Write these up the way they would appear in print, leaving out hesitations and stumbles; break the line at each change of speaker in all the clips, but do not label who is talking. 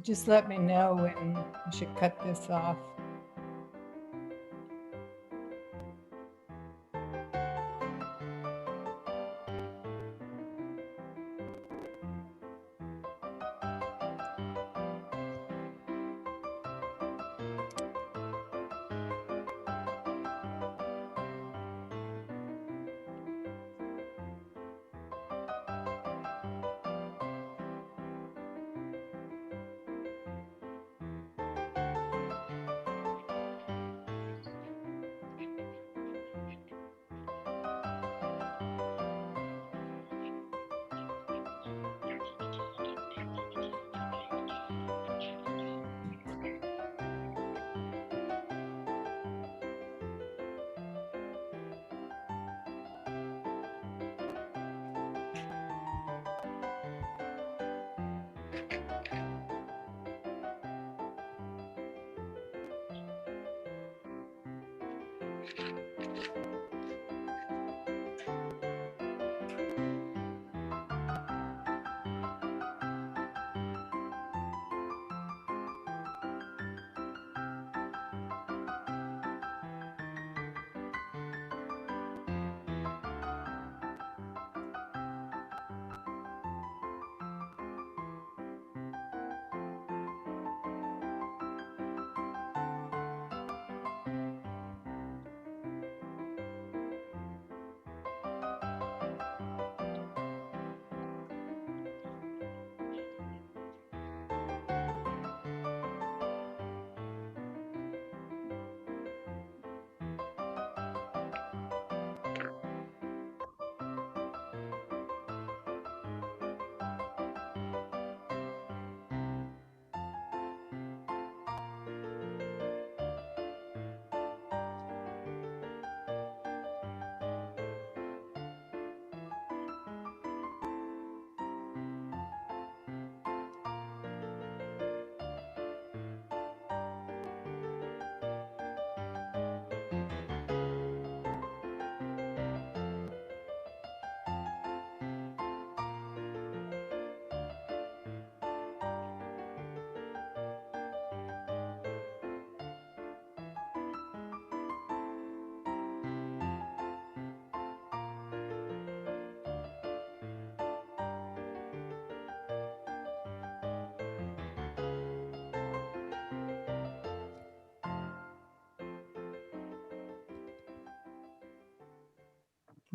Just let me know when we should cut this off.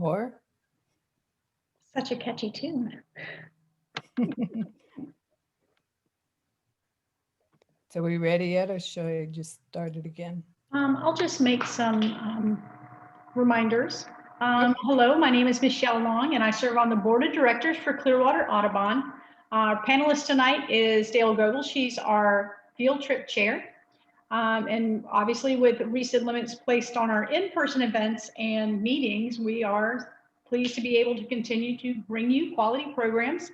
Or
Such a catchy tune.
so we ready yet, or should I just start it again?
I'll just make some reminders. Hello, my name is Michelle Long, and I serve on the board of directors for Clearwater Audubon. Our panelist tonight is Dale Gogol. She's our field trip chair. And obviously, with recent limits placed on our in-person events and meetings, we are pleased to be able to continue to bring you quality programs.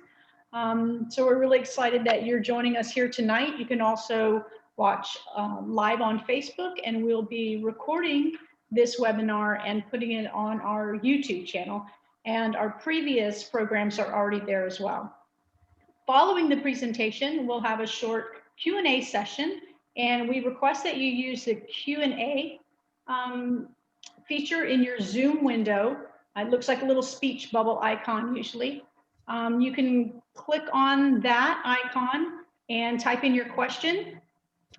So we're really excited that you're joining us here tonight. You can also watch live on Facebook, and we'll be recording this webinar and putting it on our YouTube channel. And our previous programs are already there as well. Following the presentation, we'll have a short Q&A session, and we request that you use the Q&A feature in your Zoom window. It looks like a little speech bubble icon usually. You can click on that icon and type in your question.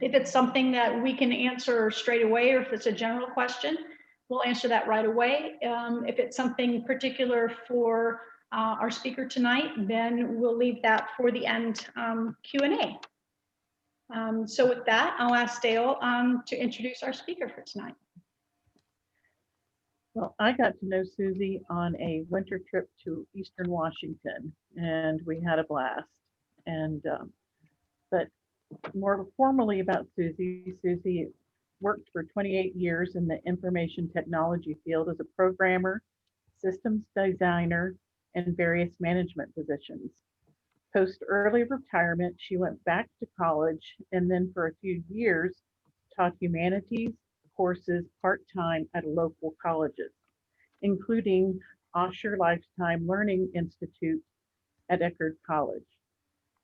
If it's something that we can answer straight away, or if it's a general question, we'll answer that right away. If it's something particular for our speaker tonight, then we'll leave that for the end Q&A. So with that, I'll ask Dale to introduce our speaker for tonight.
Well, I got to know Suzi on a winter trip to Eastern Washington, and we had a blast. And but more formally about Suzi, Suzi worked for 28 years in the information technology field as a programmer, systems designer, and various management positions. Post early retirement, she went back to college and then for a few years taught humanities courses part-time at local colleges, including Osher Lifetime Learning Institute at Eckerd College.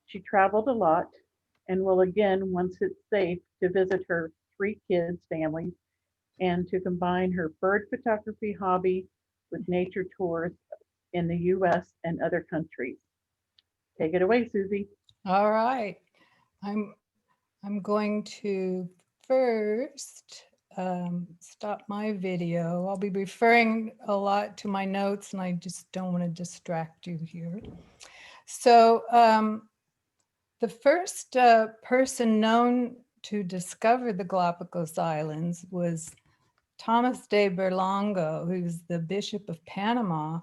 She traveled a lot, and will again once it's safe to visit her 3 kids' families and to combine her bird photography hobby with nature tours in the US and other countries. Take it away, Susie.
All right. I'm I'm going to first stop my video. I'll be referring a lot to my notes and I just don't want to distract you here. So the first person known to discover the Galapagos Islands was Thomas de Berlongo, who's the Bishop of Panama,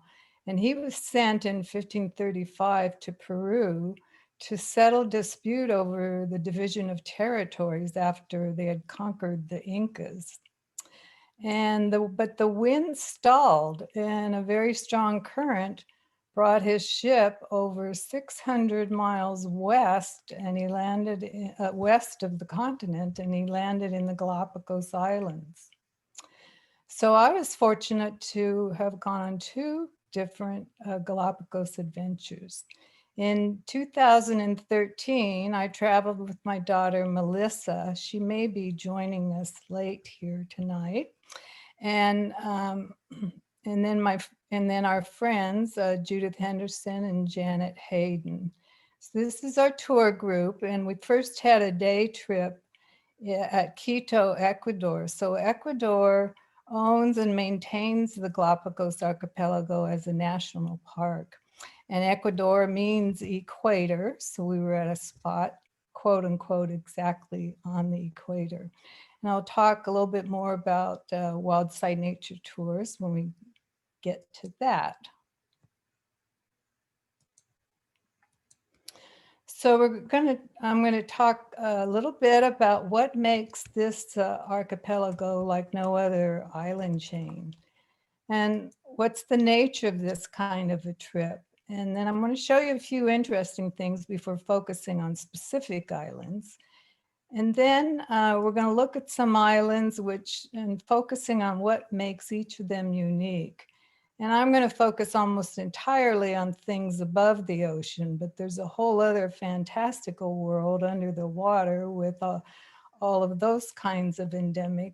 and he was sent in 1535 to Peru to settle dispute over the division of territories after they had conquered the Incas. But the wind stalled and a very strong current brought his ship over 600 miles west and he landed west of the continent and he landed in the Galapagos Islands. So I was fortunate to have gone on 2 different Galapagos adventures. In 2013, I traveled with my daughter, Melissa. She may be joining us late here tonight. And then our friends, Judith Henderson and Janet Hayden. So this is our tour group. And we first had a day trip at Quito, Ecuador. So Ecuador owns and maintains the Galapagos Archipelago as a national park. And Ecuador means equator. So we were at a spot, quote unquote, exactly on the equator. And I'll talk a little bit more about wild side nature tours when we get to that. So I'm going to talk a little bit about what makes this archipelago like no other island chain and what's the nature of this kind of a trip. And then I'm going to show you a few interesting things before focusing on specific islands. And then we're going to look at some islands and focusing on what makes each of them unique. And I'm going to focus almost entirely on things above the ocean, but there's a whole other fantastical world under the water with all of those kinds of endemic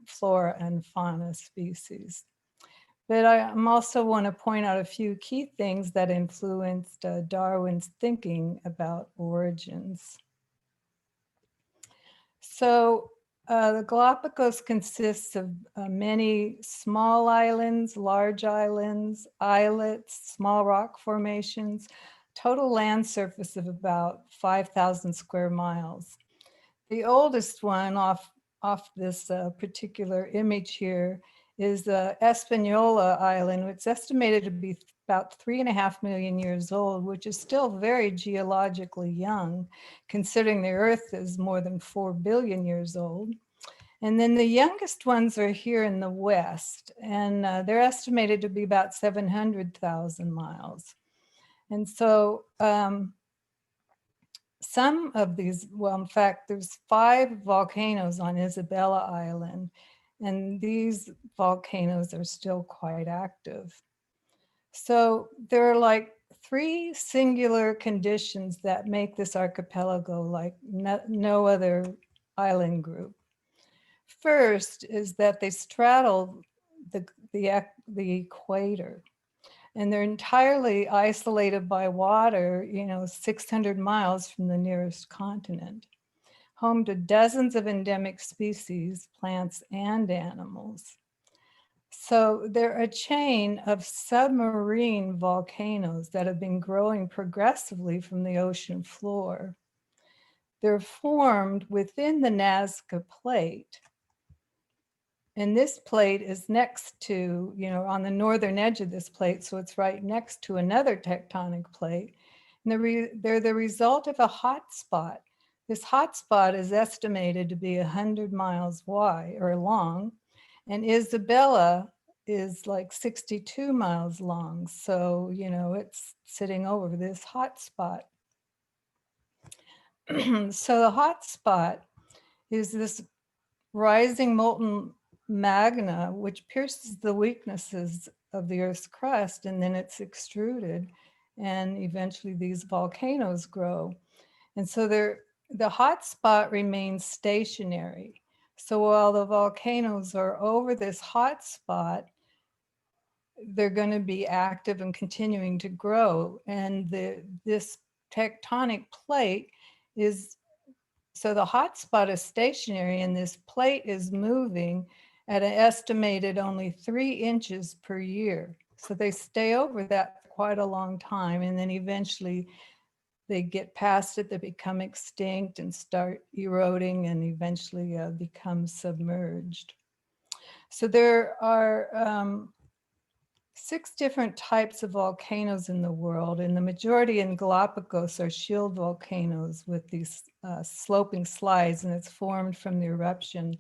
flora and fauna species. But I'm also want to point out a few key things that influenced Darwin's thinking about origins. So the Galapagos consists of many small islands, large islands, islets, small rock formations, total land surface of about 5,000 square miles. The oldest one off this particular image here is Espanola Island, which is estimated to be about 3.5 million years old, which is still very geologically young, considering the Earth is more than 4 billion years old. And then the youngest ones are here in the West, and they're estimated to be about 700,000 miles. And so some of these, well, in fact, there's 5 volcanoes on Isabella Island, and these volcanoes are still quite active. So there are like 3 singular conditions that make this archipelago like no other island group. First is that they straddle the equator. And they're entirely isolated by water, 600 miles from the nearest continent, home to dozens of endemic species, plants and animals. So they're a chain of submarine volcanoes that have been growing progressively from the ocean floor. They're formed within the Nazca Plate. And this plate is next to, on the northern edge of this plate, so it's right next to another tectonic plate. And they're the result of a hot spot. This hot spot is estimated to be 100 miles wide or long, and Isabella is like 62 miles long. So, it's sitting over this hot spot. So the hot spot is this rising molten magma, which pierces the weaknesses of the Earth's crust, and then it's extruded, and eventually these volcanoes grow. And so they're the hot spot remains stationary. So while the volcanoes are over this hot spot, they're going to be active and continuing to grow. And this tectonic plate is, so the hot spot is stationary and this plate is moving at an estimated only 3 inches per year. So they stay over that for quite a long time, and then eventually they get past it, they become extinct and start eroding and eventually become submerged. So there are 6 different types of volcanoes in the world, and the majority in Galapagos are shield volcanoes with these sloping slides, and it's formed from the eruption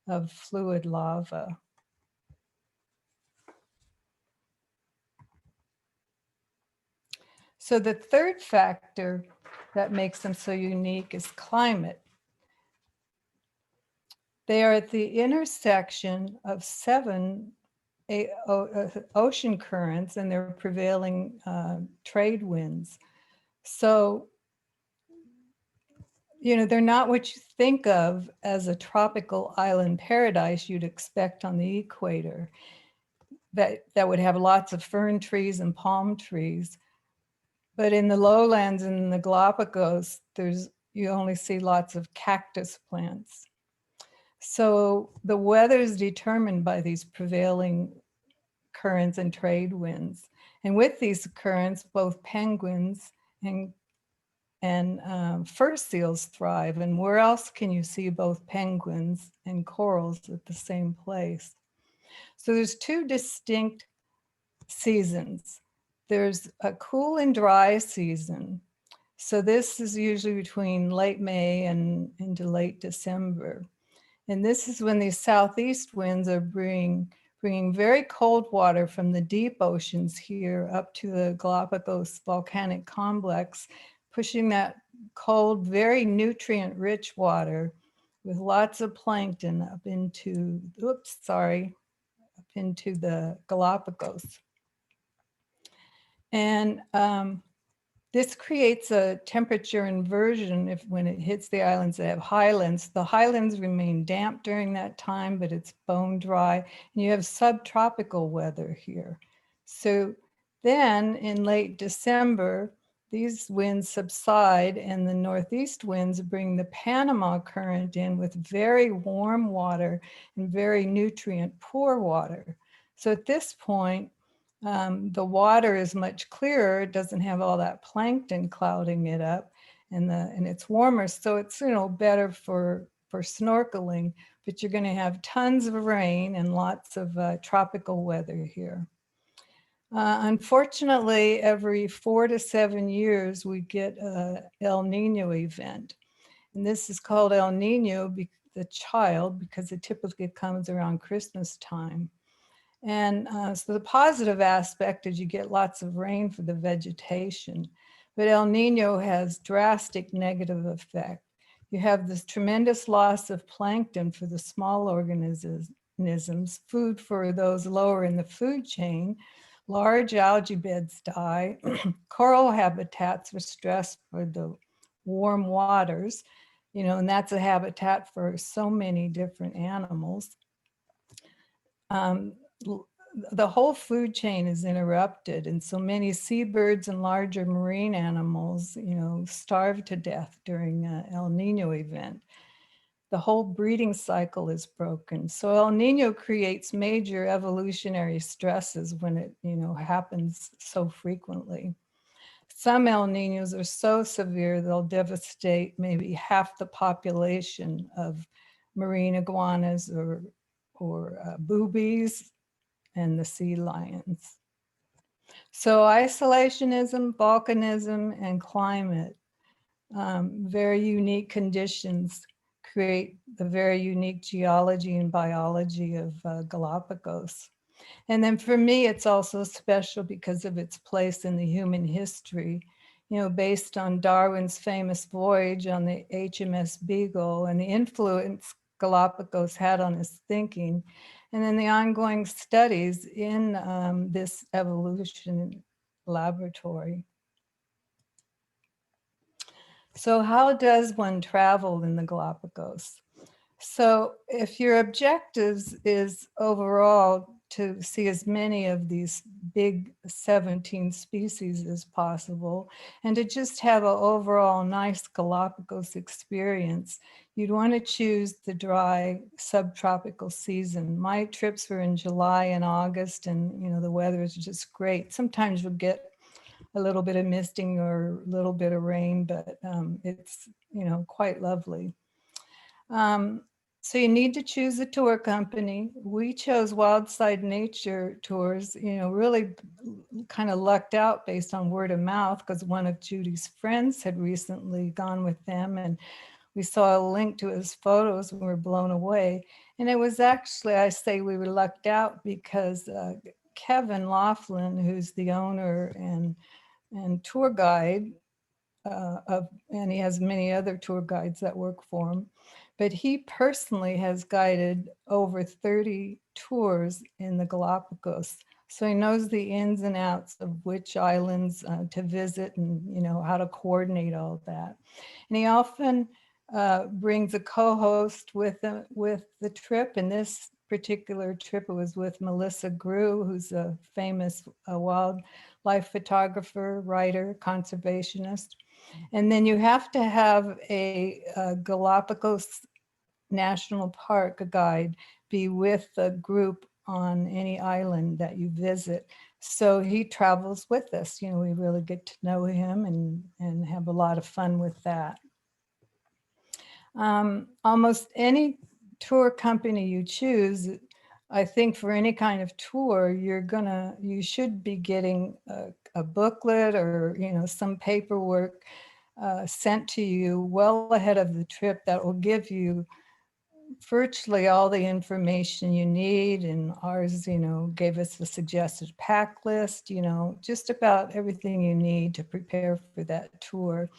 of fluid lava. So the third factor that makes them so unique is climate. They are at the intersection of 7 ocean currents and their prevailing trade winds. So, you know, they're not what you think of as a tropical island paradise you'd expect on the equator that would have lots of fern trees and palm trees. But in the lowlands and in the Galapagos, you only see lots of cactus plants. So the weather is determined by these prevailing currents and trade winds. And with these currents, both penguins and fur seals thrive. And where else can you see both penguins and corals at the same place? So there's 2 distinct seasons. There's a cool and dry season. So this is usually between late May and into late December. And this is when these southeast winds are bringing very cold water from the deep oceans here up to the Galapagos volcanic complex, pushing that cold, very nutrient-rich water with lots of plankton up into, up into the Galapagos. And this creates a temperature inversion when it hits the islands that have highlands. The highlands remain damp during that time, but it's bone dry, and you have subtropical weather here. So then in late December, these winds subside and the northeast winds bring the Panama current in with very warm water and very nutrient poor water. So at this point, the water is much clearer. It doesn't have all that plankton clouding it up, and it's warmer, so it's, you know, better for snorkeling. But you're going to have tons of rain and lots of tropical weather here. Unfortunately, every 4 to 7 years we get a El Nino event, and this is called El Nino, the child, because it typically comes around Christmas time. And so the positive aspect is you get lots of rain for the vegetation, but El Nino has drastic negative effect. You have this tremendous loss of plankton for the small organisms, food for those lower in the food chain. Large algae beds die. Coral habitats are stressed for the warm waters, you know, and that's a habitat for so many different animals. The whole food chain is interrupted, and so many seabirds and larger marine animals, you know, starve to death during an El Nino event. The whole breeding cycle is broken. So El Nino creates major evolutionary stresses when it, you know, happens so frequently. Some El Ninos are so severe they'll devastate maybe half the population of marine iguanas or boobies and the sea lions. So isolationism, volcanism, and climate, very unique conditions create the very unique geology and biology of Galapagos. And then for me, it's also special because of its place in the human history, you know, based on Darwin's famous voyage on the HMS Beagle and the influence Galapagos had on his thinking, and then the ongoing studies in this evolution laboratory. So how does one travel in the Galapagos? So if your objectives is overall to see as many of these big 17 species as possible, and to just have an overall nice Galapagos experience, you'd want to choose the dry subtropical season. My trips were in July and August, and the weather is just great. Sometimes you'll get a little bit of misting or a little bit of rain, but it's quite lovely. So you need to choose a tour company. We chose Wildside Nature Tours, really kind of lucked out based on word of mouth, because one of Judy's friends had recently gone with them, and we saw a link to his photos and we were blown away. And it was actually, I say we were lucked out because Kevin Laughlin, who's the owner and tour guide and he has many other tour guides that work for him, but he personally has guided over 30 tours in the Galapagos. So he knows the ins and outs of which islands to visit and how to coordinate all of that. And he often brings a co-host with the trip. And this particular trip, it was with Melissa Grew, who's a famous wildlife photographer, writer, conservationist. And then you have to have a Galapagos National Park guide be with the group on any island that you visit. So he travels with us. We really get to know him and have a lot of fun with that. Almost any tour company you choose, I think for any kind of tour, you should be getting a booklet or some paperwork sent to you well ahead of the trip that will give you virtually all the information you need. And ours, gave us a suggested pack list, just about everything you need to prepare for that tour.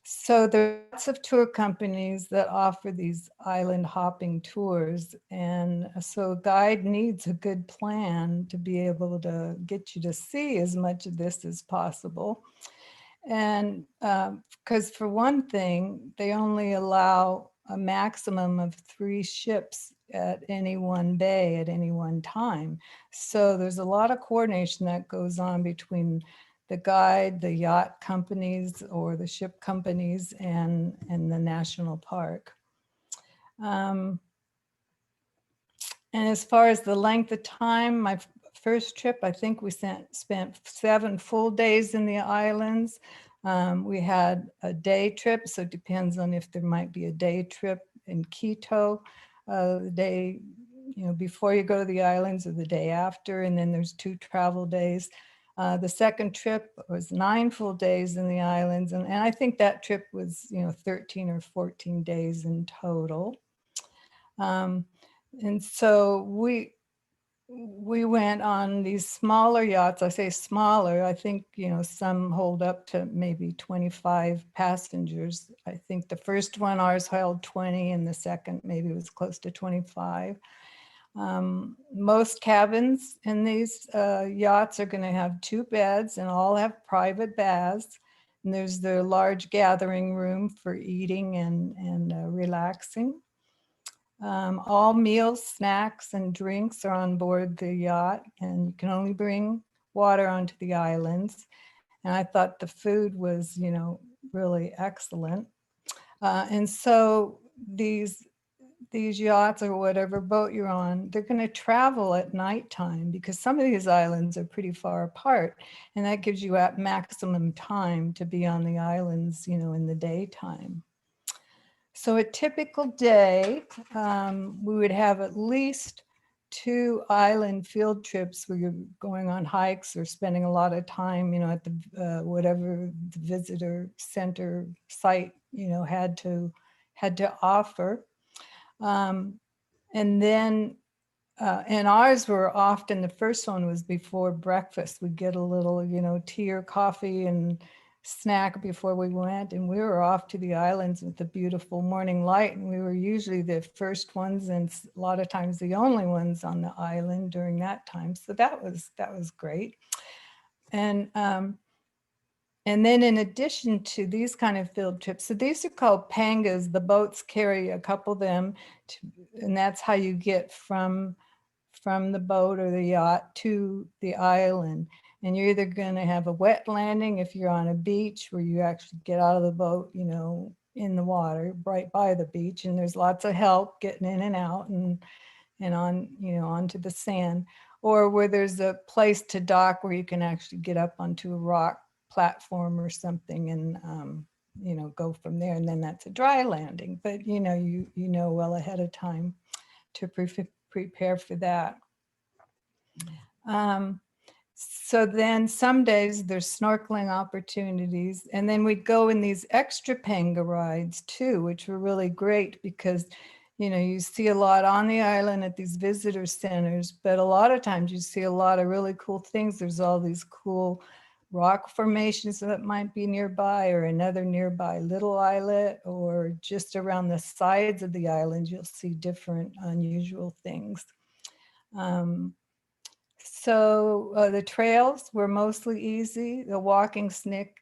So there are lots of tour companies that offer these island hopping tours. And so a guide needs a good plan to be able to get you to see as much of this as possible. And because for one thing, they only allow a maximum of 3 ships at any one bay at any one time. So there's a lot of coordination that goes on between the guide, the yacht companies or the ship companies and the national park. And as far as the length of time, my first trip, I think we spent 7 full days in the islands. We had a day trip, so it depends on if there might be a day trip in Quito, the day before you go to the islands or the day after, and then there's 2 travel days. The second trip was 9 full days in the islands, and I think that trip was 13 or 14 days in total. And so we went on these smaller yachts. I say smaller, I think, some hold up to maybe 25 passengers. I think the first one, ours held 20, and the second maybe was close to 25. Most cabins in these yachts are going to have 2 beds and all have private baths. And there's the large gathering room for eating and relaxing. All meals, snacks, and drinks are on board the yacht, and you can only bring water onto the islands. And I thought the food was, really excellent. And so these yachts or whatever boat you're on, they're going to travel at nighttime because some of these islands are pretty far apart, and that gives you at maximum time to be on the islands, in the daytime. So a typical day, we would have at least 2 island field trips where you're going on hikes or spending a lot of time, at the whatever the visitor center site, had to offer. And then, and ours were often, the first one was before breakfast. We'd get a little, tea or coffee and snack before we went, and we were off to the islands with the beautiful morning light, and we were usually the first ones and a lot of times the only ones on the island during that time. So that was great. And And then in addition to these kind of field trips, so these are called pangas. The boats carry a couple of them, and that's how you get from the boat or the yacht to the island. And you're either going to have a wet landing if you're on a beach where you actually get out of the boat, you know, in the water right by the beach, and there's lots of help getting in and out and on, you know, onto the sand, or where there's a place to dock where you can actually get up onto a rock platform or something and you know, go from there, and then that's a dry landing. But you know, you know well ahead of time to prepare for that. So then some days there's snorkeling opportunities, and then we go in these extra panga rides too, which were really great because, you know, you see a lot on the island at these visitor centers, but a lot of times you see a lot of really cool things. There's all these cool rock formations that might be nearby, or another nearby little islet, or just around the sides of the island, you'll see different unusual things. So the trails were mostly easy. The walking stick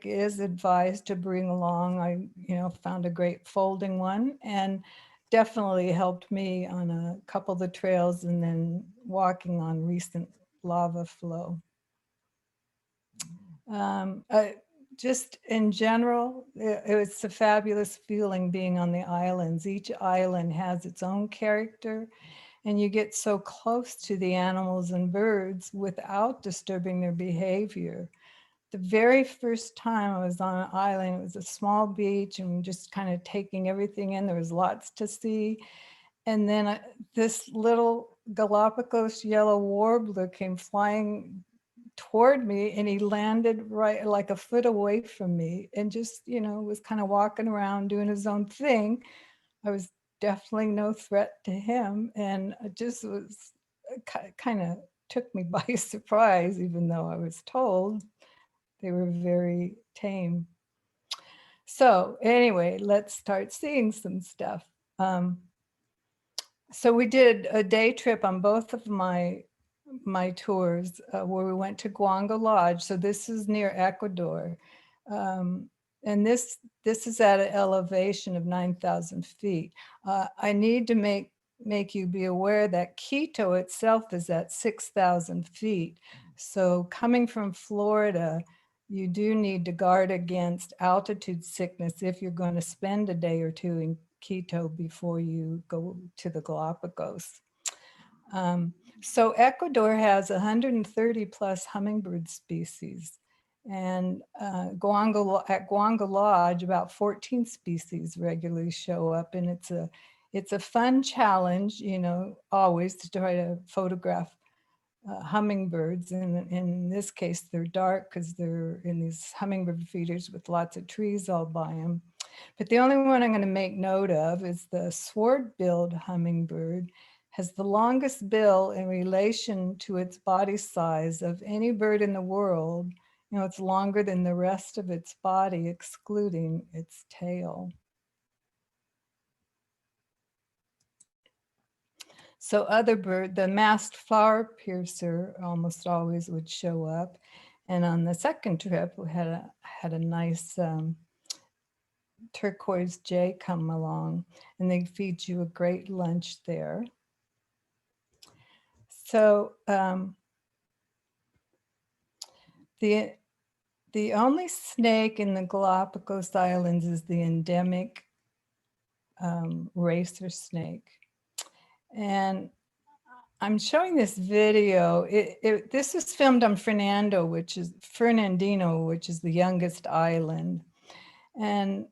is advised to bring along. I, you know, found a great folding one, and definitely helped me on a couple of the trails, and then walking on recent lava flow. Just in general, it's a fabulous feeling being on the islands. Each island has its own character, and you get so close to the animals and birds without disturbing their behavior. The very first time I was on an island, it was a small beach, and just kind of taking everything in. There was lots to see. And then this little Galapagos yellow warbler came flying toward me, and he landed right like a foot away from me, and just, you know, was kind of walking around doing his own thing. I was definitely no threat to him, and it just was kind of took me by surprise, even though I was told they were very tame. So anyway, let's start seeing some stuff. So we did a day trip on both of my tours where we went to Guanga Lodge. So this is near Ecuador. And this is at an elevation of 9,000 feet. I need to make you be aware that Quito itself is at 6,000 feet. So coming from Florida, you do need to guard against altitude sickness if you're going to spend a day or two in Quito before you go to the Galapagos. So Ecuador has 130 plus hummingbird species, and at Guanga Lodge, about 14 species regularly show up, and it's a fun challenge, you know, always to try to photograph hummingbirds. And in this case, they're dark because they're in these hummingbird feeders with lots of trees all by them. But the only one I'm going to make note of is the sword-billed hummingbird. Has the longest bill in relation to its body size of any bird in the world. You know, it's longer than the rest of its body, excluding its tail. So other bird, the masked flower piercer almost always would show up. And on the second trip, we had a nice turquoise jay come along, and they feed you a great lunch there. So the only snake in the Galapagos Islands is the endemic racer snake. And I'm showing this video. This is filmed on Fernandino, which is the youngest island. And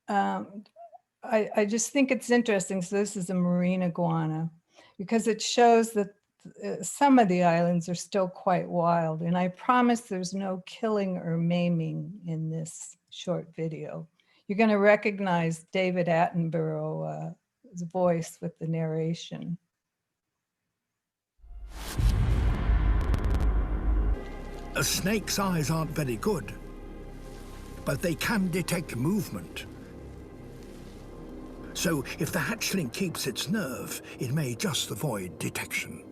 I just think it's interesting. So this is a marine iguana, because it shows that some of the islands are still quite wild. And I promise there's no killing or maiming in this short video. You're going to recognize David Attenborough's voice with the narration.
A snake's eyes aren't very good, but they can detect movement. So if the hatchling keeps its nerve, it may just avoid detection.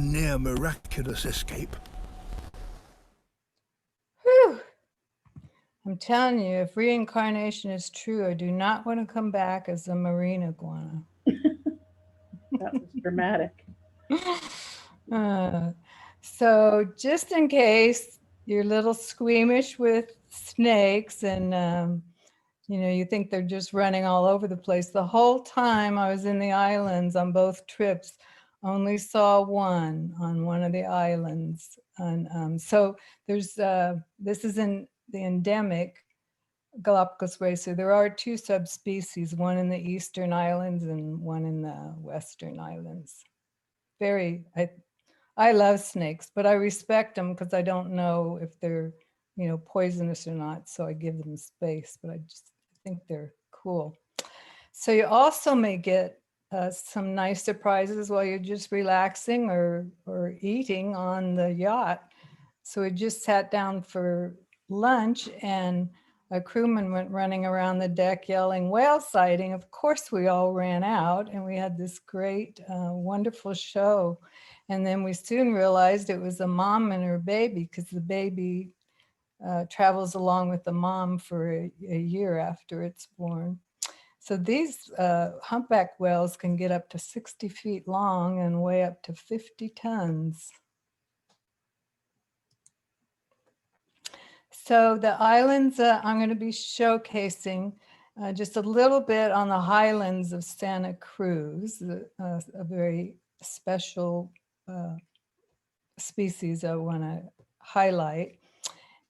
near miraculous escape.
Whew. I'm telling you, if reincarnation is true, I do not want to come back as a marine iguana.
That was dramatic.
So just in case you're a little squeamish with snakes and you think they're just running all over the place, the whole time I was in the islands on both trips, only saw one on one of the islands. And so there's this is in the endemic Galapagos racer. There are two subspecies, one in the eastern islands and one in the western islands. I love snakes, but I respect them because I don't know if they're, poisonous or not. So I give them space, but I just think they're cool. So you also may get some nice surprises while you're just relaxing or eating on the yacht. So we just sat down for lunch and a crewman went running around the deck yelling whale sighting. Of course, we all ran out and we had this great, wonderful show. And then we soon realized it was a mom and her baby because the baby travels along with the mom for a year after it's born. So these humpback whales can get up to 60 feet long and weigh up to 50 tons. So the islands I'm going to be showcasing just a little bit on the highlands of Santa Cruz, a very special species I want to highlight.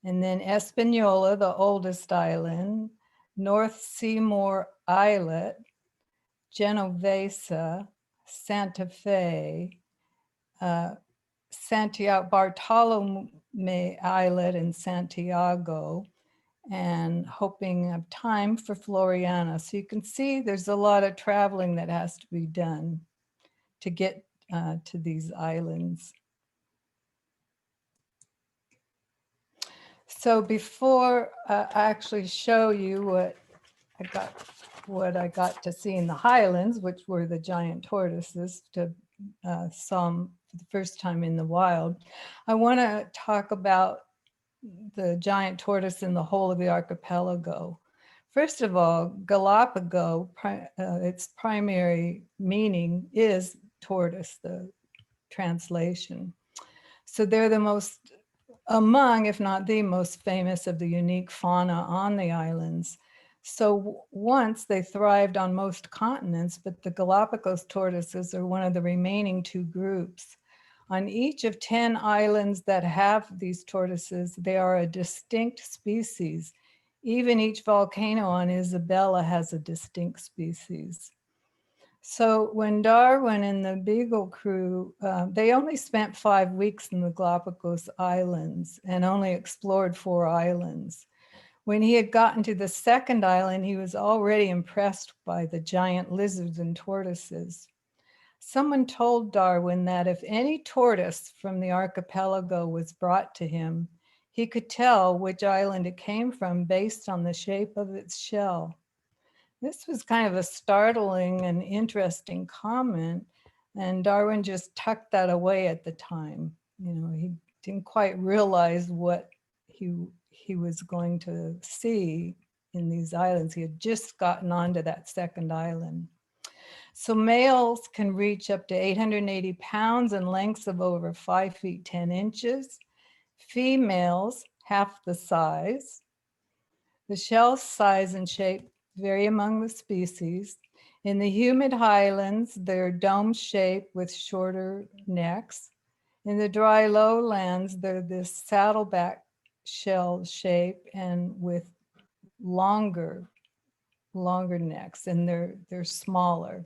And then Espanola, the oldest island, North Seymour Islet, Genovesa, Santa Fe, Santiago, Bartolome Islet in Santiago, and hoping of time for Floriana. So you can see there's a lot of traveling that has to be done to get to these islands. So before I actually show you what I got to see in the highlands, which were the giant tortoises, saw them for the first time in the wild, I want to talk about the giant tortoise in the whole of the archipelago. First of all, Galapagos, its primary meaning is tortoise, the translation. So they're the most, among, if not the most famous of the unique fauna on the islands. So once they thrived on most continents, but the Galapagos tortoises are one of the remaining two groups. On each of 10 islands that have these tortoises, they are a distinct species. Even each volcano on Isabella has a distinct species. So when Darwin and the Beagle crew, they only spent 5 weeks in the Galapagos Islands and only explored 4 islands. When he had gotten to the second island, he was already impressed by the giant lizards and tortoises. Someone told Darwin that if any tortoise from the archipelago was brought to him, he could tell which island it came from based on the shape of its shell. This was kind of a startling and interesting comment, and Darwin just tucked that away at the time. He didn't quite realize what he was going to see in these islands. He had just gotten onto that second island. So males can reach up to 880 pounds and lengths of over 5 feet 10 inches. Females, half the size. The shell size and shape vary among the species. In the humid highlands, they're dome-shaped with shorter necks. In the dry lowlands, they're this saddleback shell shape and with longer necks, and they're smaller.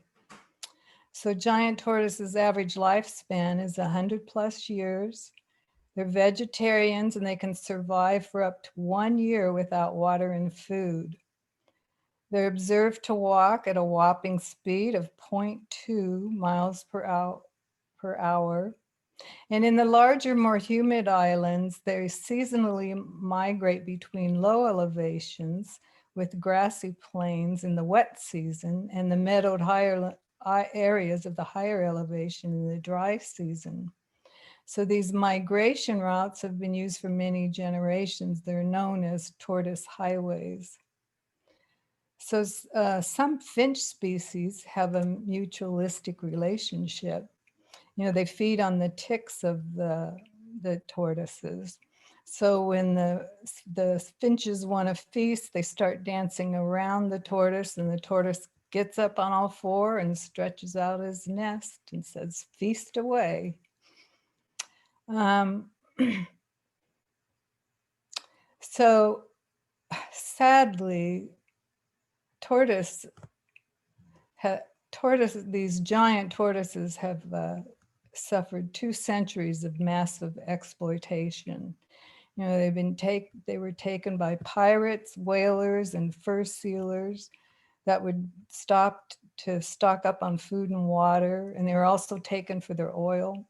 So giant tortoises' average lifespan is 100+ years. They're vegetarians and they can survive for up to 1 year without water and food. They're observed to walk at a whopping speed of 0.2 miles per hour. And in the larger, more humid islands, they seasonally migrate between low elevations with grassy plains in the wet season and the meadowed higher areas of the higher elevation in the dry season. So these migration routes have been used for many generations. They're known as tortoise highways. So some finch species have a mutualistic relationship. You know, they feed on the ticks of the tortoises. So when the finches want to feast, they start dancing around the tortoise, and the tortoise gets up on all four and stretches out his nest and says, "Feast away." So sadly, these giant tortoises have suffered 2 centuries of massive exploitation. You know, they were taken by pirates, whalers, and fur sealers that would stop to stock up on food and water, and they were also taken for their oil.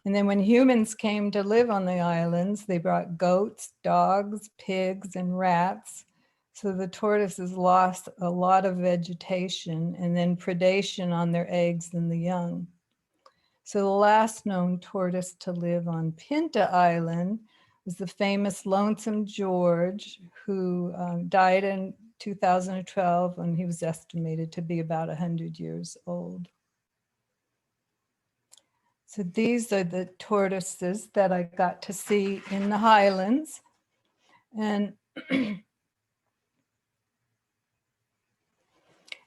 And then when humans came to live on the islands, they brought goats, dogs, pigs, and rats. So the tortoises lost a lot of vegetation and then predation on their eggs and the young. So the last known tortoise to live on Pinta Island was the famous Lonesome George, who died in 2012 when he was estimated to be about 100 years old. So these are the tortoises that I got to see in the highlands. And,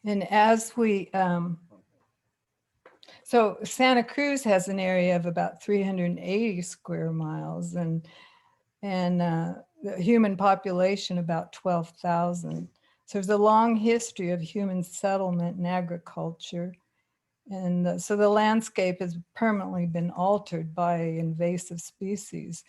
and as we, so Santa Cruz has an area of about 380 square miles and the human population about 12,000. So there's a long history of human settlement and agriculture. And so the landscape has permanently been altered by invasive species.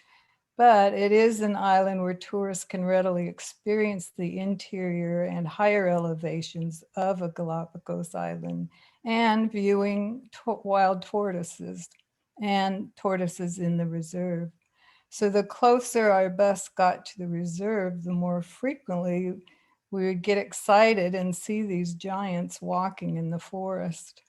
But it is an island where tourists can readily experience the interior and higher elevations of a Galapagos island and viewing wild tortoises and tortoises in the reserve. So the closer our bus got to the reserve, the more frequently we would get excited and see these giants walking in the forest.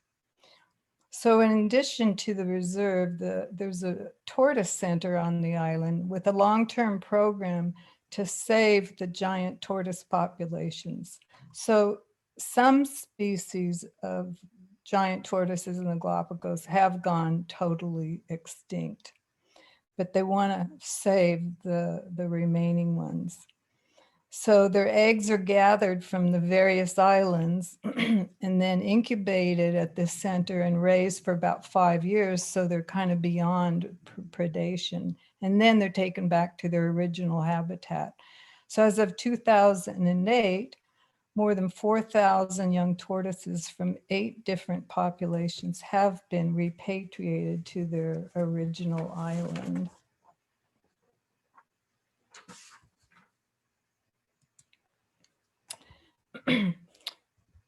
So in addition to the reserve, there's a tortoise center on the island with a long-term program to save the giant tortoise populations. So some species of giant tortoises in the Galapagos have gone totally extinct, but they want to save the remaining ones. So their eggs are gathered from the various islands and then incubated at this center and raised for about 5 years. So they're kind of beyond predation. And then they're taken back to their original habitat. So as of 2008, more than 4,000 young tortoises from 8 different populations have been repatriated to their original island.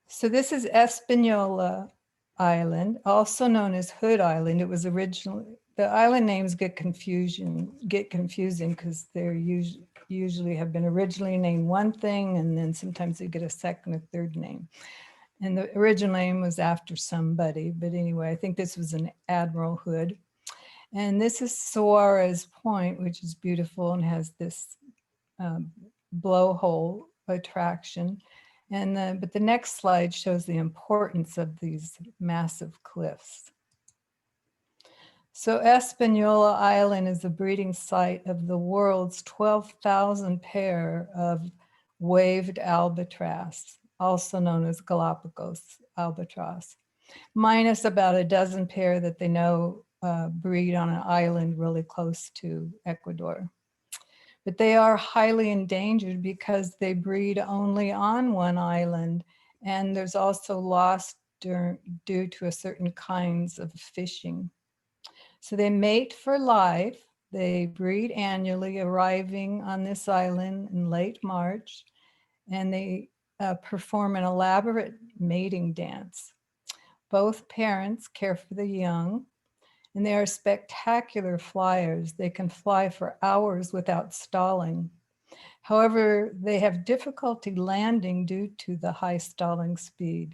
So this is Espanola Island, also known as Hood Island. It was originally, the island names get confusing because they're usually have been originally named one thing, and then sometimes they get a second or third name. And the original name was after somebody, but anyway, I think this was an Admiral Hood. And this is Suarez Point, which is beautiful and has this blowhole attraction. And but the next slide shows the importance of these massive cliffs. So Espanola Island is the breeding site of the world's 12,000 pair of waved albatross, also known as Galapagos albatross, minus about a dozen pair that they know breed on an island really close to Ecuador. But they are highly endangered because they breed only on one island, and there's also loss due to a certain kinds of fishing. So they mate for life. They breed annually, arriving on this island in late March, and they perform an elaborate mating dance. Both parents care for the young, and they are spectacular flyers. They can fly for hours without stalling. However, they have difficulty landing due to the high stalling speed.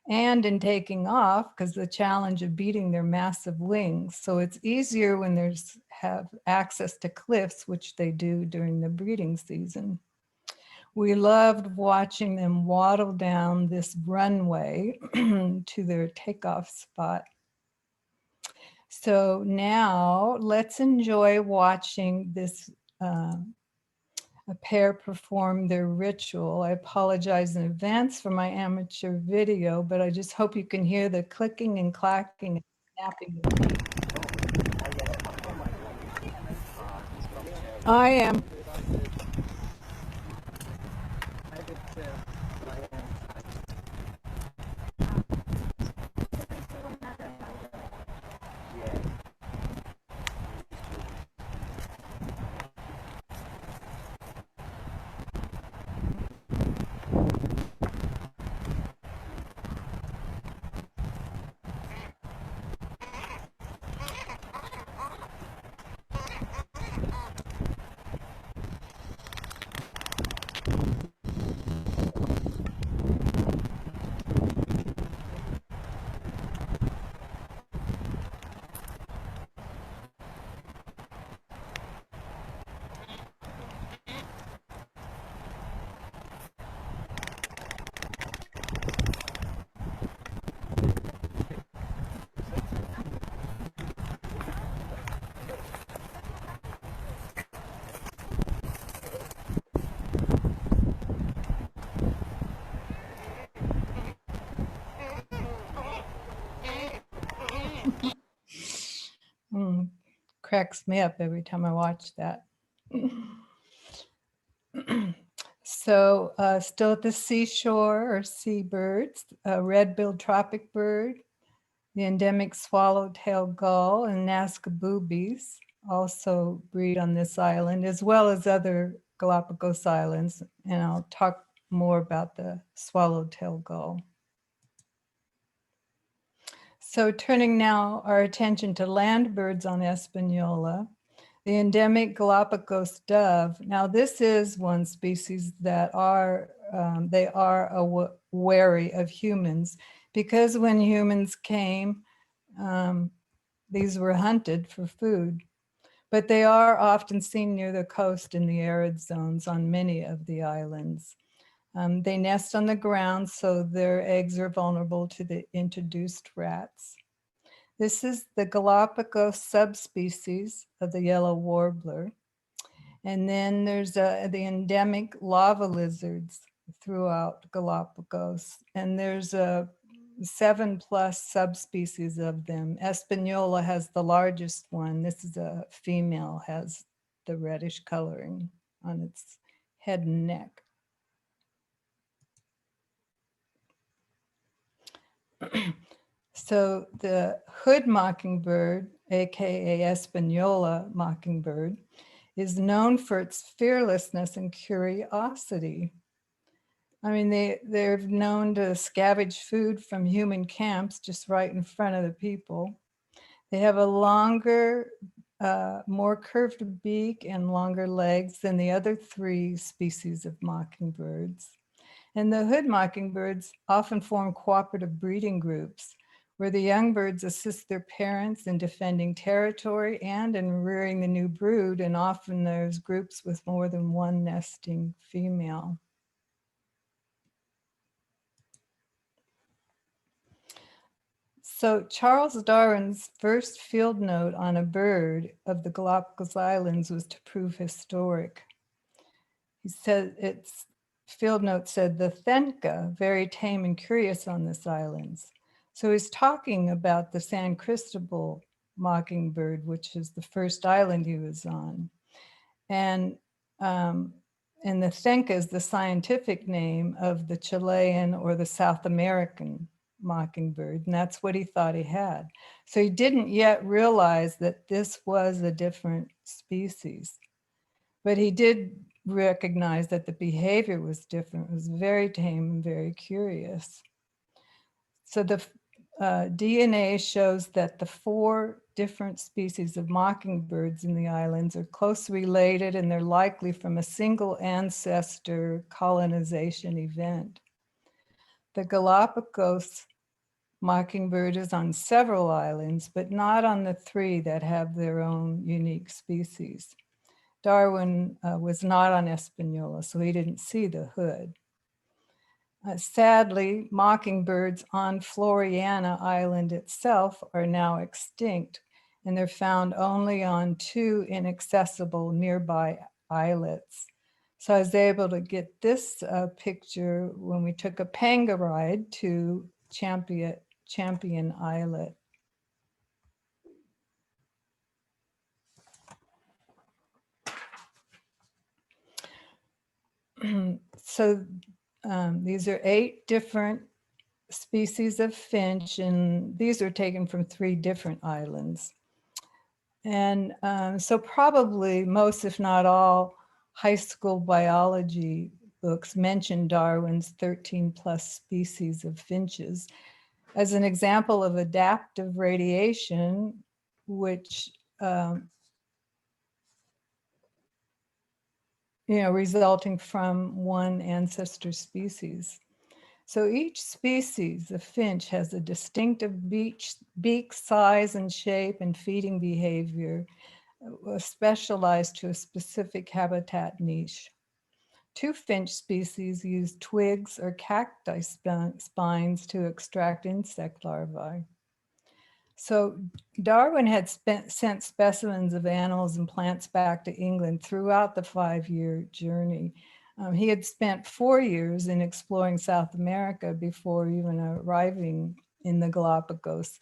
and in taking off because the challenge of beating their massive wings. So it's easier when there's have access to cliffs, which they do during the breeding season. We loved watching them waddle down this runway to their takeoff spot. So now let's enjoy watching this a pair perform their ritual. I apologize in advance for my amateur video, but I just hope you can hear the clicking and clacking and snapping of feet. I am. Cracks me up every time I watch that. So still at the seashore are seabirds, a red-billed tropic bird, the endemic swallowtail gull, and Nazca boobies also breed on this island, as well as other Galapagos Islands. And I'll talk more about the swallowtail gull. So turning now our attention to land birds on Espanola, the endemic Galapagos dove. Now this is one species that they are wary of humans because when humans came, these were hunted for food. But they are often seen near the coast in the arid zones on many of the islands. They nest on the ground, so their eggs are vulnerable to the introduced rats. This is the Galapagos subspecies of the yellow warbler. And then there's the endemic lava lizards throughout Galapagos. And there's 7+ subspecies of them. Espanola has the largest one. This is a female, has the reddish coloring on its head and neck. So the hood mockingbird, aka Espanola mockingbird, is known for its fearlessness and curiosity. I mean, they're known to scavenge food from human camps just right in front of the people. They have a longer, more curved beak and longer legs than the other 3 species of mockingbirds. And the hood mockingbirds often form cooperative breeding groups where the young birds assist their parents in defending territory and in rearing the new brood. And often there's groups with more than one nesting female. So Charles Darwin's first field note on a bird of the Galapagos Islands was to prove historic. He said its field note said, the Thenka, very tame and curious on this islands. So he's talking about the San Cristobal mockingbird, which is the first island he was on. And the Thenka is the scientific name of the Chilean or the South American mockingbird, and that's what he thought he had. So he didn't yet realize that this was a different species, but he did recognize that the behavior was different. It was very tame and very curious. So the DNA shows that the 4 different species of mockingbirds in the islands are closely related, and they're likely from a single ancestor colonization event. The Galapagos Mockingbird is on several islands, but not on the 3 that have their own unique species. Darwin was not on Espanola, so he didn't see the hood. Sadly, mockingbirds on Floriana Island itself are now extinct, and they're found only on 2 inaccessible nearby islets. So I was able to get this picture when we took a panga ride to Champion Islet. So these are 8 different species of finch, and these are taken from 3 different islands. And so probably most, if not all, high school biology books mention Darwin's 13 plus species of finches as an example of adaptive radiation, which resulting from one ancestor species. So each species of finch has a distinctive beak size and shape and feeding behavior, specialized to a specific habitat niche. 2 finch species use twigs or cacti spines to extract insect larvae. So Darwin had sent specimens of animals and plants back to England throughout the 5-year journey. He had spent 4 years in exploring South America before even arriving in the Galapagos.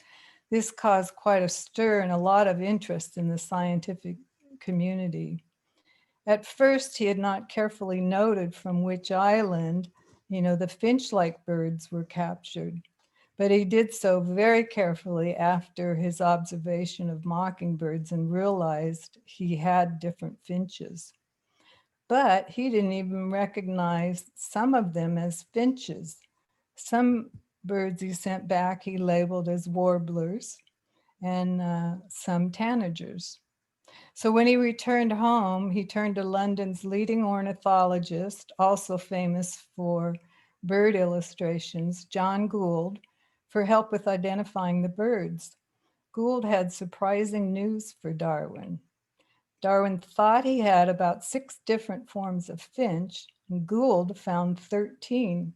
This caused quite a stir and a lot of interest in the scientific community. At first, he had not carefully noted from which island, the finch-like birds were captured. But he did so very carefully after his observation of mockingbirds and realized he had different finches. But he didn't even recognize some of them as finches. Some birds he sent back he labeled as warblers, and some tanagers. So when he returned home, he turned to London's leading ornithologist, also famous for bird illustrations, John Gould, for help with identifying the birds. Gould had surprising news for Darwin. Darwin thought he had about 6 different forms of finch, and Gould found 13.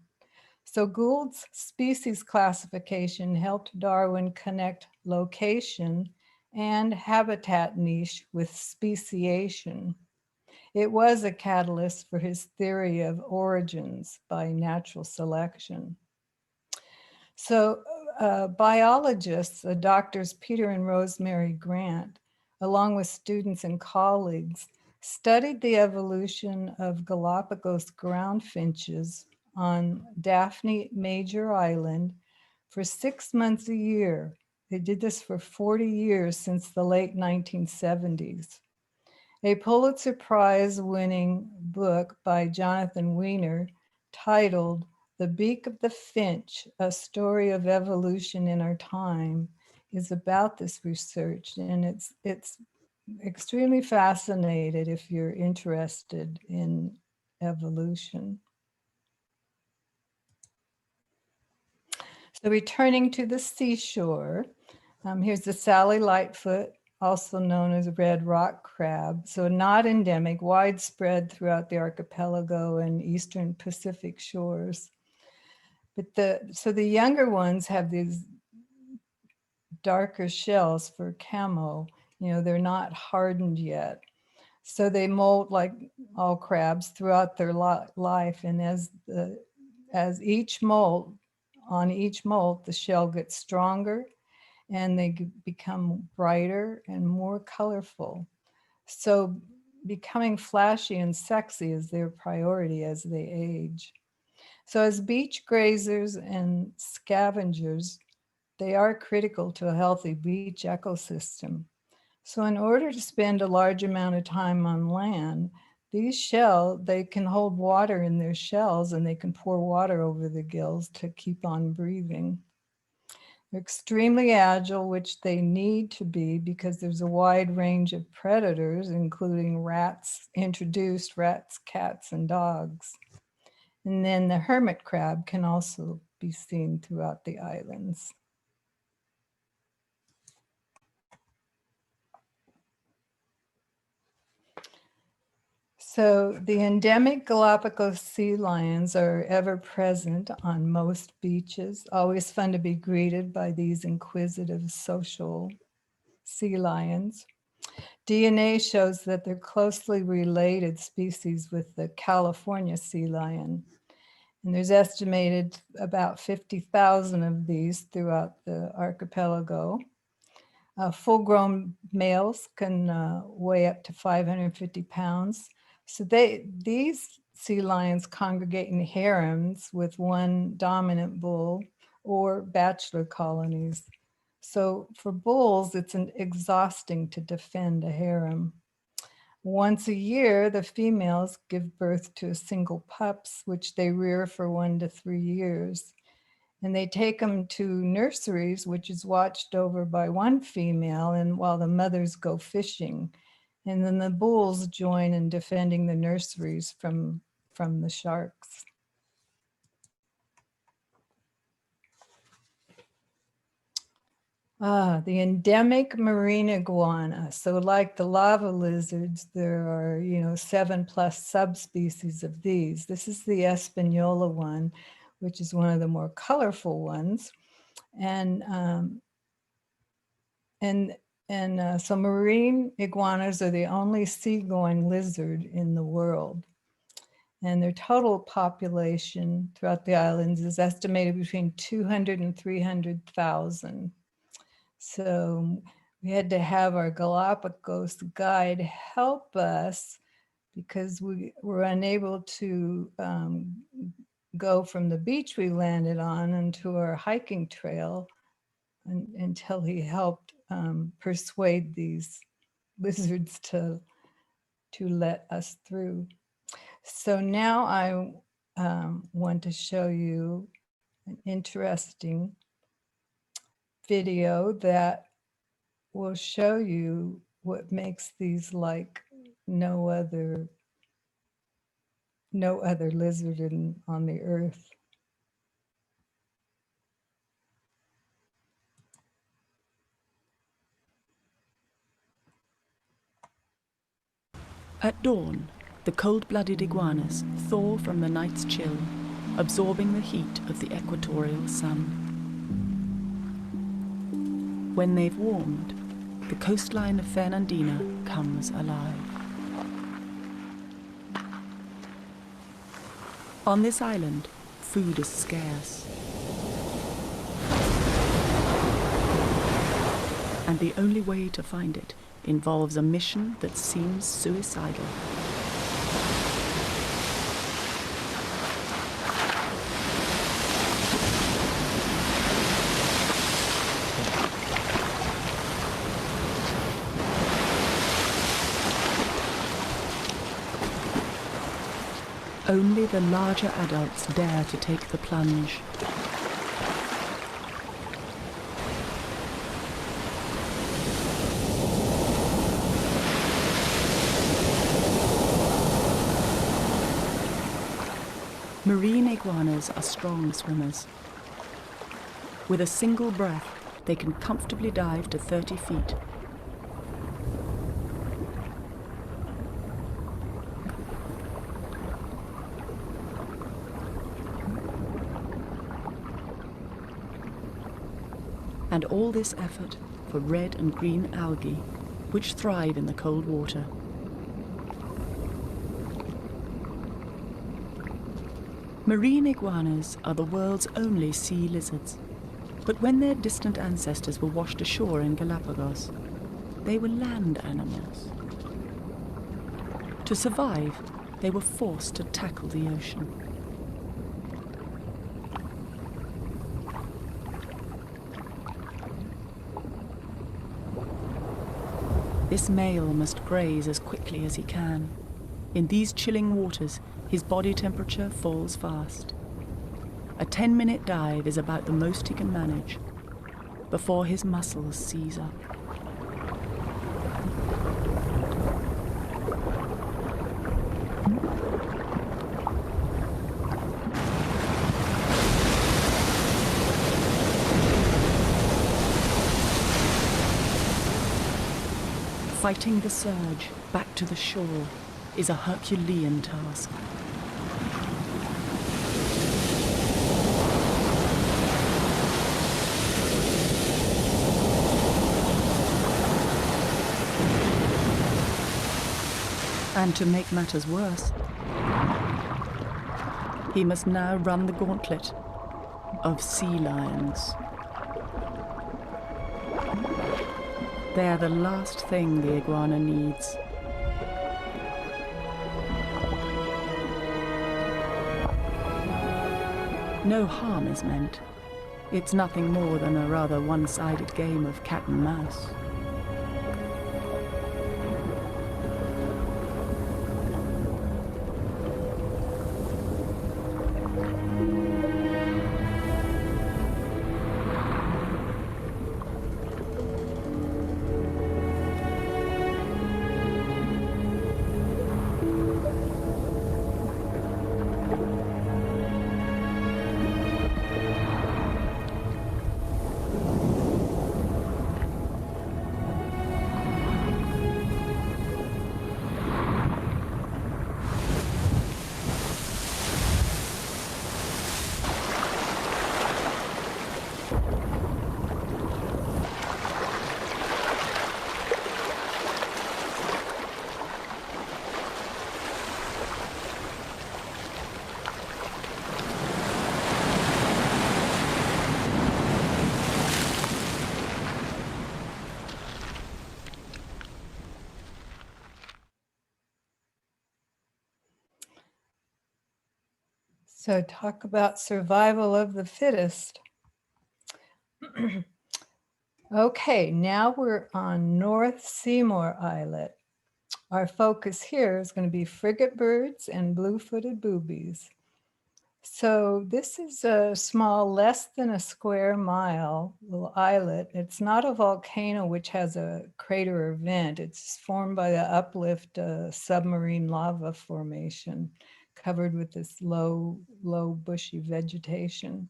So Gould's species classification helped Darwin connect location and habitat niche with speciation. It was a catalyst for his theory of origins by natural selection. So biologists, doctors Peter and Rosemary Grant, along with students and colleagues, studied the evolution of Galapagos ground finches on Daphne Major Island for 6 months a year. They did this for 40 years since the late 1970s. A Pulitzer Prize winning book by Jonathan Weiner titled The Beak of the Finch, A Story of Evolution in Our Time, is about this research, and it's extremely fascinating if you're interested in evolution. So returning to the seashore, here's the Sally Lightfoot, also known as red rock crab. So not endemic, widespread throughout the archipelago and eastern Pacific shores. But the younger ones have these darker shells for camo. They're not hardened yet. So they molt like all crabs throughout their life. And as each molt, on each molt, the shell gets stronger and they become brighter and more colorful. So becoming flashy and sexy is their priority as they age. So as beach grazers and scavengers, they are critical to a healthy beach ecosystem. So in order to spend a large amount of time on land, they can hold water in their shells and they can pour water over the gills to keep on breathing. They're extremely agile, which they need to be because there's a wide range of predators, including rats, cats, and dogs. And then the hermit crab can also be seen throughout the islands. So the endemic Galapagos sea lions are ever present on most beaches. Always fun to be greeted by these inquisitive social sea lions. DNA shows that they're closely related species with the California sea lion. And there's estimated about 50,000 of these throughout the archipelago. Full-grown males can weigh up to 550 pounds. So these sea lions congregate in harems with one dominant bull or bachelor colonies. So for bulls, it's exhausting to defend a harem. Once a year, the females give birth to single pups, which they rear for 1 to 3 years. And they take them to nurseries, which is watched over by one female, and while the mothers go fishing. And then the bulls join in defending the nurseries from the sharks. The endemic marine iguana. So like the lava lizards, there are, 7+ subspecies of these. This is the Espanola one, which is one of the more colorful ones. And so marine iguanas are the only seagoing lizard in the world. And their total population throughout the islands is estimated between 200 and 300,000. So we had to have our Galapagos guide help us because we were unable to go from the beach we landed on into our hiking trail until he helped persuade these lizards to let us through. So now I want to show you an interesting video that will show you what makes these like no other lizard on the earth.
At dawn, the cold-blooded iguanas thaw from the night's chill, absorbing the heat of the equatorial sun. When they've warmed, the coastline of Fernandina comes alive. On this island, food is scarce. And the only way to find it involves a mission that seems suicidal. Only the larger adults dare to take the plunge. Marine iguanas are strong swimmers. With a single breath, they can comfortably dive to 30 feet. And all this effort for red and green algae, which thrive in the cold water. Marine iguanas are the world's only sea lizards, but when their distant ancestors were washed ashore in Galapagos, they were land animals. To survive, they were forced to tackle the ocean. This male must graze as quickly as he can. In these chilling waters, his body temperature falls fast. A 10-minute dive is about the most he can manage before his muscles seize up. Fighting the surge back to the shore, is a Herculean task. And to make matters worse, he must now run the gauntlet of sea lions. They are the last thing the iguana needs. No harm is meant. It's nothing more than a rather one-sided game of cat and mouse.
So talk about survival of the fittest. Okay, now we're on North Seymour Islet. Our focus here is going to be frigate birds and blue-footed boobies. So this is a small, less than a square mile little islet. It's not a volcano which has a crater or vent. It's formed by the uplift submarine lava formation covered with this low bushy vegetation.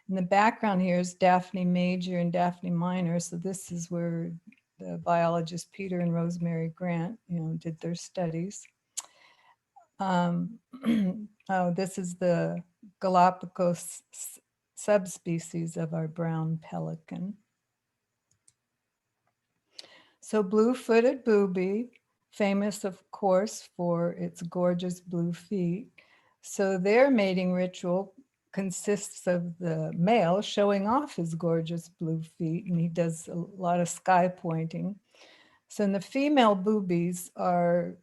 In the background here is Daphne Major and Daphne Minor. So this is where the biologists Peter and Rosemary Grant, did their studies. Oh, this is the Galapagos subspecies of our brown pelican. So blue-footed booby, famous of course for its gorgeous blue feet. So their mating ritual consists of the male showing off his gorgeous blue feet, and he does a lot of sky pointing. So the female boobies are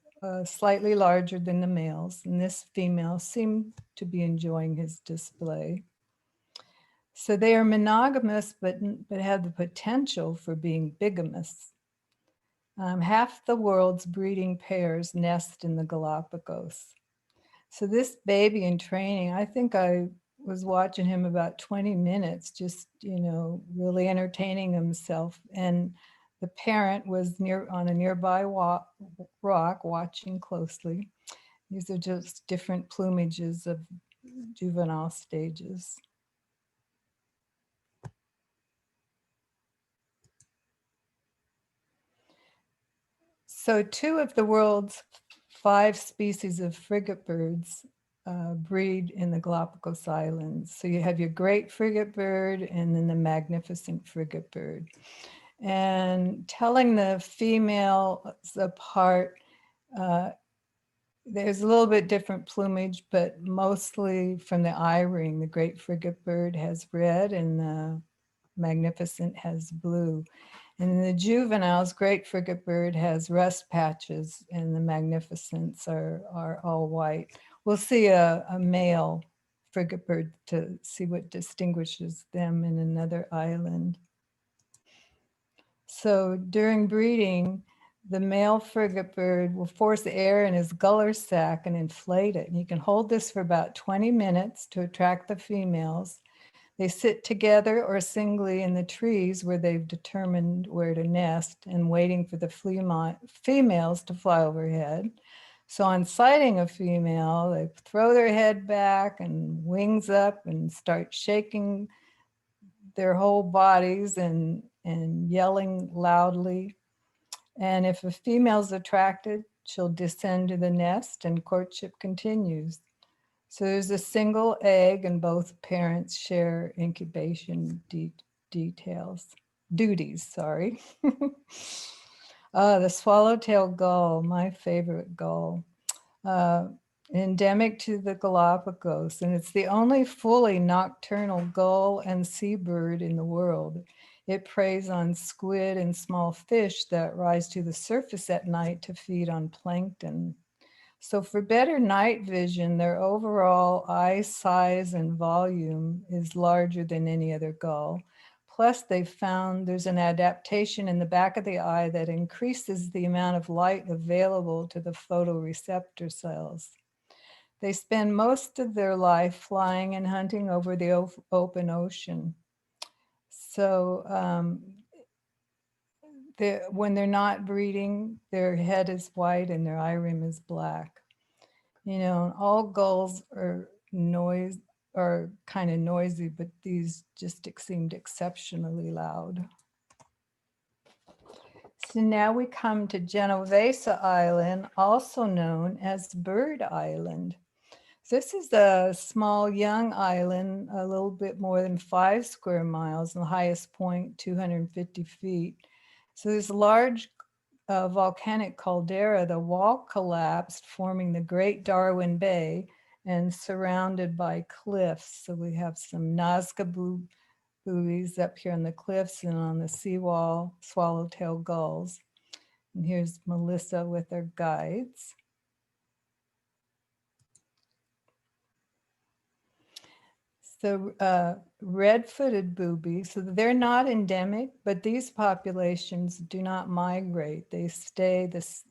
slightly larger than the males, and this female seemed to be enjoying his display. So they are monogamous, but have the potential for being bigamous. Half the world's breeding pairs nest in the Galapagos. So this baby in training, I think I was watching him about 20 minutes, just, really entertaining himself. And the parent was on a nearby rock watching closely. These are just different plumages of juvenile stages. So 2 of the world's 5 species of frigate birds breed in the Galapagos Islands. So you have your great frigate bird and then the magnificent frigate bird. And telling the females apart, there's a little bit different plumage, but mostly from the eye ring. The great frigate bird has red and the magnificent has blue. And in the juveniles, great frigate bird has rust patches and the magnificents are all white. We'll see a male frigate bird to see what distinguishes them in another island. So during breeding, the male frigate bird will force air in his gular sac and inflate it. And you can hold this for about 20 minutes to attract the females. They sit together or singly in the trees where they've determined where to nest and waiting for the females to fly overhead. So on sighting a female, they throw their head back and wings up and start shaking their whole bodies and yelling loudly. And if a female's attracted, she'll descend to the nest and courtship continues. So there's a single egg and both parents share incubation duties, sorry. The swallowtail gull, my favorite gull. Endemic to the Galapagos, and it's the only fully nocturnal gull and seabird in the world. It preys on squid and small fish that rise to the surface at night to feed on plankton. So for better night vision, their overall eye size and volume is larger than any other gull. Plus, they found there's an adaptation in the back of the eye that increases the amount of light available to the photoreceptor cells. They spend most of their life flying and hunting over the open ocean. So when they're not breeding, their head is white and their eye rim is black. You know, all gulls are kind of noisy, but these just seemed exceptionally loud. So now we come to Genovesa Island, also known as Bird Island. This is a small young island, a little bit more than 5 square miles, and the highest point 250 feet. So this large volcanic caldera, the wall collapsed, forming the Great Darwin Bay and surrounded by cliffs. So we have some Nazca buoys up here on the cliffs and on the seawall, swallowtail gulls. And here's Melissa with her guides. So red-footed boobies, so they're not endemic, but these populations do not migrate. They stay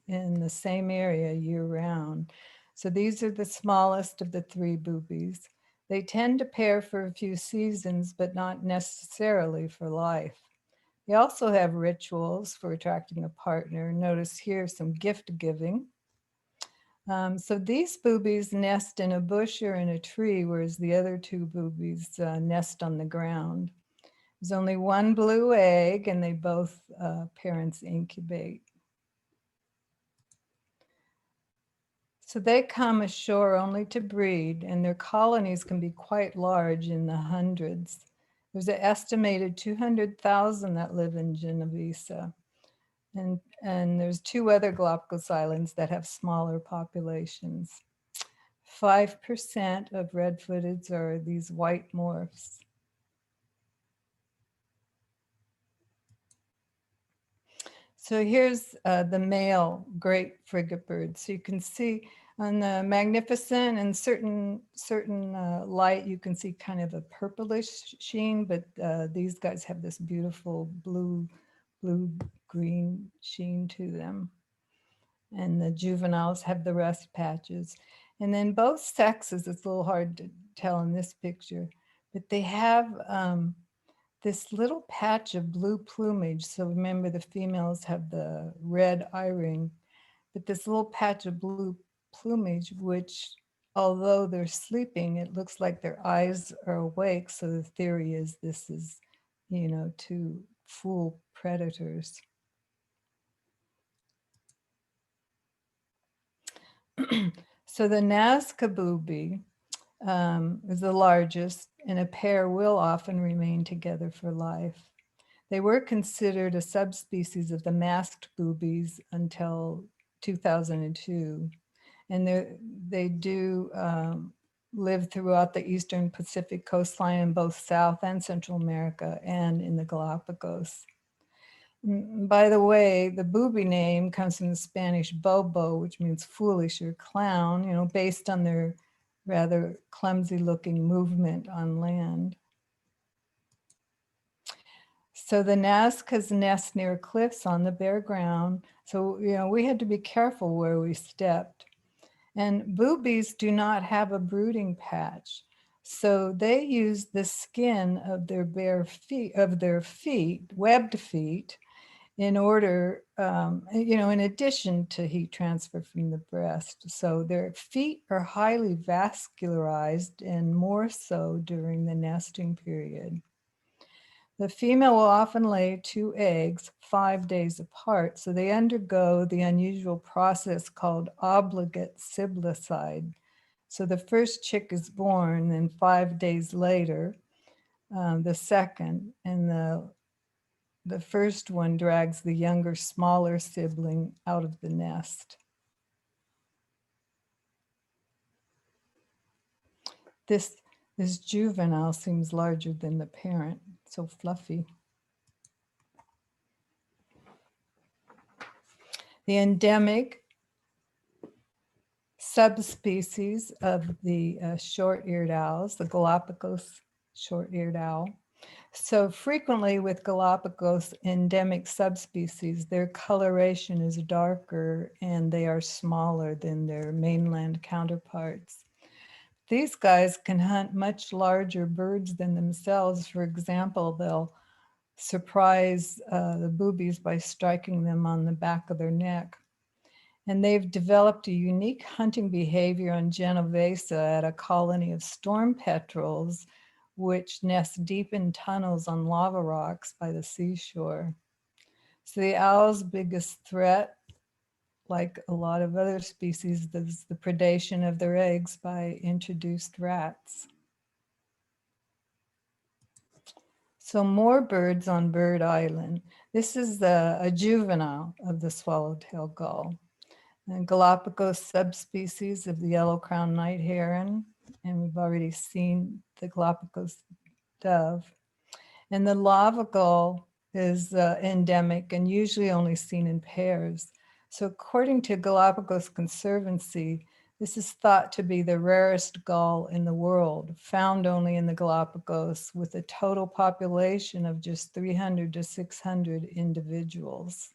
in the same area year-round. So these are the smallest of the 3 boobies. They tend to pair for a few seasons, but not necessarily for life. They also have rituals for attracting a partner. Notice here some gift giving. So these boobies nest in a bush or in a tree, whereas the other 2 boobies nest on the ground. There's only 1 blue egg, and they both parents incubate. So they come ashore only to breed, and their colonies can be quite large, in the hundreds. There's an estimated 200,000 that live in Genovesa. And there's 2 other Galapagos Islands that have smaller populations. 5% of red-footeds are these white morphs. So here's the male great frigate bird. So you can see on the magnificent and certain light, you can see kind of a purplish sheen, but these guys have this beautiful blue-green sheen to them. And the juveniles have the rust patches. And then both sexes, it's a little hard to tell in this picture, but they have this little patch of blue plumage. So remember, the females have the red eye ring, but this little patch of blue plumage, which, although they're sleeping, it looks like their eyes are awake. So the theory is this is, you know, to fool predators. So the Nazca booby is the largest, and a pair will often remain together for life. They were considered a subspecies of the masked boobies until 2002, and they do live throughout the eastern Pacific coastline in both South and Central America and in the Galapagos. By the way, the booby name comes from the Spanish bobo, which means foolish or clown, you know, based on their rather clumsy looking movement on land. So the Nazcas nest near cliffs on the bare ground. So, you know, we had to be careful where we stepped. And boobies do not have a brooding patch. So they use the skin of their bare feet, webbed feet, in order, you know, in addition to heat transfer from the breast. So their feet are highly vascularized, and more so during the nesting period. The female will often lay 2 eggs 5 days apart, so they undergo the unusual process called obligate siblicide. So the first chick is born, and 5 days later, the second, and the first one drags the younger, smaller sibling out of the nest. This juvenile seems larger than the parent, so fluffy. The endemic subspecies of the short-eared owls, the Galapagos short-eared owl. So frequently with Galapagos endemic subspecies, their coloration is darker and they are smaller than their mainland counterparts. These guys can hunt much larger birds than themselves. For example, they'll surprise the boobies by striking them on the back of their neck. And they've developed a unique hunting behavior on Genovesa at a colony of storm petrels, which nest deep in tunnels on lava rocks by the seashore. So the owl's biggest threat, like a lot of other species, is the predation of their eggs by introduced rats. So more birds on Bird Island. This is a juvenile of the swallowtail gull. And Galapagos subspecies of the yellow-crowned night heron, and we've already seen the Galapagos dove. And the lava gull is endemic and usually only seen in pairs. So according to Galapagos Conservancy, this is thought to be the rarest gull in the world, found only in the Galapagos, with a total population of just 300 to 600 individuals.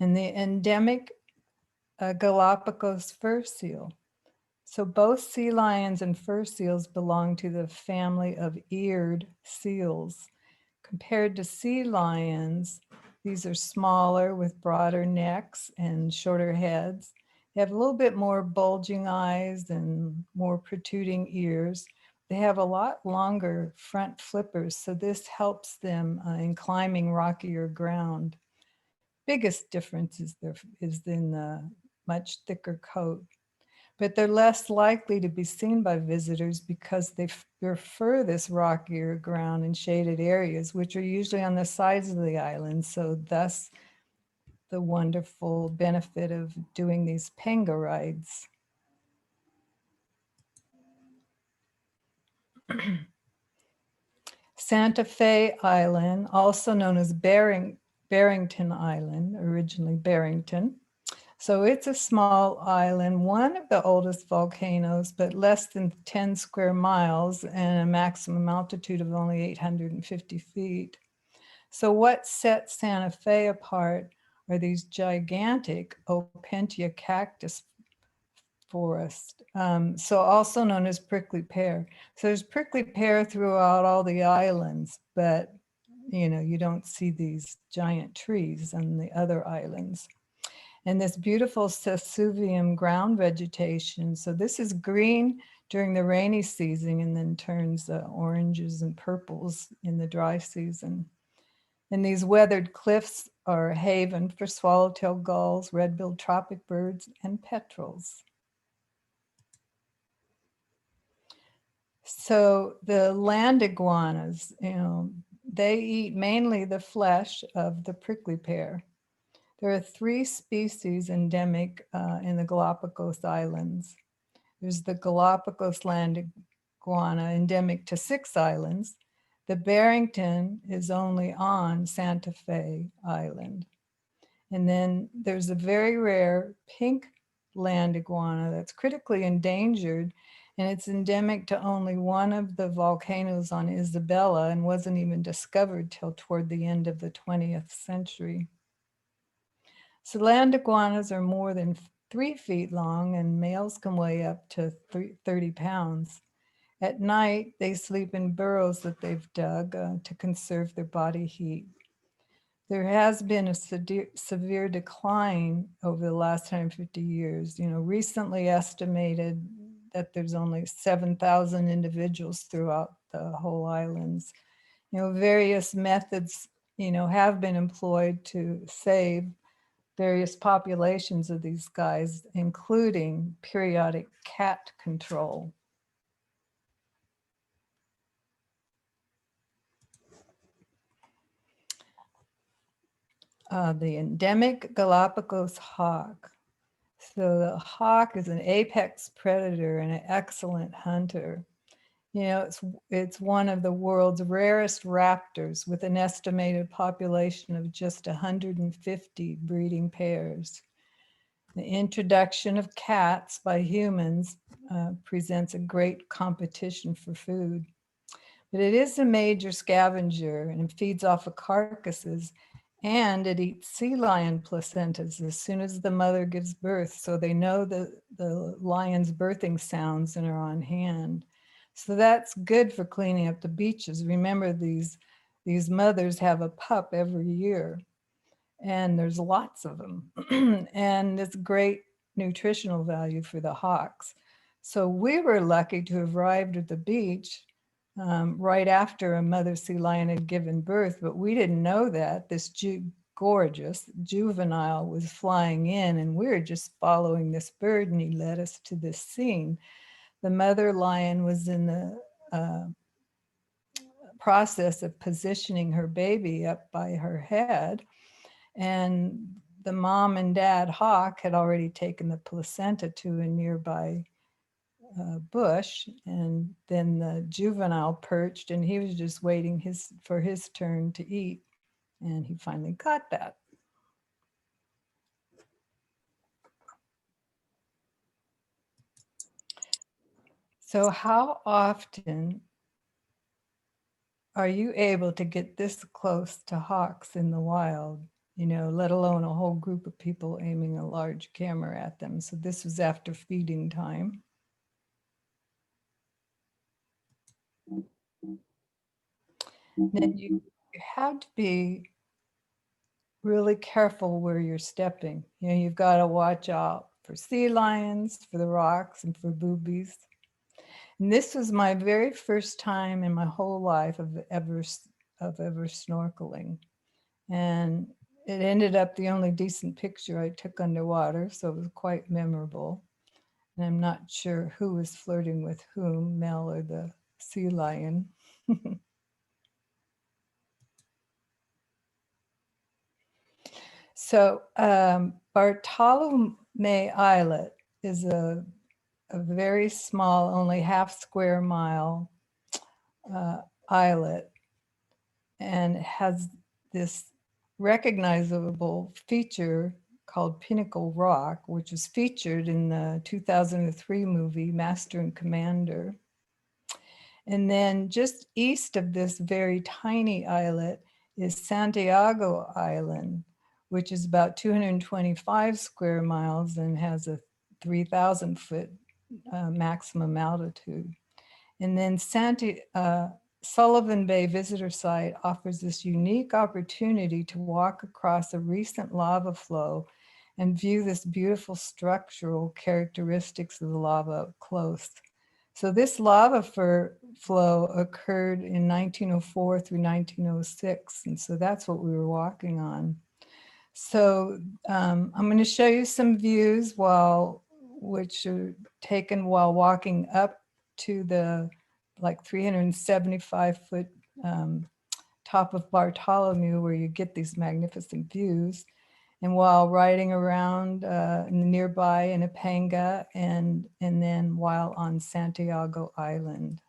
And the endemic Galapagos fur seal. So both sea lions and fur seals belong to the family of eared seals. Compared to sea lions, these are smaller with broader necks and shorter heads. They have a little bit more bulging eyes and more protruding ears. They have a lot longer front flippers, so this helps them in climbing rockier ground. Biggest difference is in the much thicker coat, but they're less likely to be seen by visitors because they prefer this rockier ground and shaded areas, which are usually on the sides of the island. So thus the wonderful benefit of doing these panga rides. Santa Fe Island, also known as Barrington Island, originally Barrington. So it's a small island, one of the oldest volcanoes, but less than 10 square miles and a maximum altitude of only 850 feet. So what sets Santa Fe apart are these gigantic Opentia cactus forest, so also known as prickly pear. So there's prickly pear throughout all the islands, but you don't see these giant trees on the other islands. And this beautiful sesuvium ground vegetation. So this is green during the rainy season and then turns oranges and purples in the dry season. And these weathered cliffs are a haven for swallowtail gulls, red-billed tropic birds, and petrels. So the land iguanas, they eat mainly the flesh of the prickly pear. There are 3 species endemic in the Galapagos Islands. There's the Galapagos land iguana, endemic to 6 islands. The Barrington is only on Santa Fe Island. And then there's a very rare pink land iguana that's critically endangered, and it's endemic to only one of the volcanoes on Isabella and wasn't even discovered till toward the end of the 20th century. So land iguanas are more than 3 feet long, and males can weigh up to 30 pounds. At night, they sleep in burrows that they've dug to conserve their body heat. There has been a severe decline over the last 150 years. Recently estimated that there's only 7,000 individuals throughout the whole islands. You know, various methods, you know, have been employed to save various populations of these guys, including periodic cat control. The endemic Galapagos hawk. So the hawk is an apex predator and an excellent hunter. You know, it's one of the world's rarest raptors with an estimated population of just 150 breeding pairs. The introduction of cats by humans presents a great competition for food. But it is a major scavenger and feeds off of carcasses, and it eats sea lion placentas as soon as the mother gives birth. So they know the lion's birthing sounds and are on hand. So that's good for cleaning up the beaches. Remember, these mothers have a pup every year, and there's lots of them. And it's great nutritional value for the hawks. So we were lucky to have arrived at the beach right after a mother sea lion had given birth, but we didn't know that this gorgeous juvenile was flying in, and we were just following this bird, and he led us to this scene. The mother lion was in the process of positioning her baby up by her head, and the mom and dad hawk had already taken the placenta to a nearby bush, and then the juvenile perched, and he was just waiting for his turn to eat, and he finally got that. So how often are you able to get this close to hawks in the wild, you know, let alone a whole group of people aiming a large camera at them? So this was after feeding time. Then you have to be really careful where you're stepping. You know, you've got to watch out for sea lions, for the rocks, and for boobies. And this was my very first time in my whole life of ever snorkeling. And it ended up the only decent picture I took underwater, so it was quite memorable. And I'm not sure who was flirting with whom, Mel or the sea lion. So Bartolome Islet is a very small, only half square mile islet, and it has this recognizable feature called Pinnacle Rock, which was featured in the 2003 movie Master and Commander. And then just east of this very tiny islet is Santiago Island, which is about 225 square miles and has a 3,000 foot maximum altitude. And then Sullivan Bay Visitor Site offers this unique opportunity to walk across a recent lava flow and view this beautiful structural characteristics of the lava up close. So this lava flow occurred in 1904 through 1906, and so that's what we were walking on. So I'm going to show you some views which are taken while walking up to the like 375 foot top of Bartholomew, where you get these magnificent views, and while riding around nearby in Apanga, and then while on Santiago Island.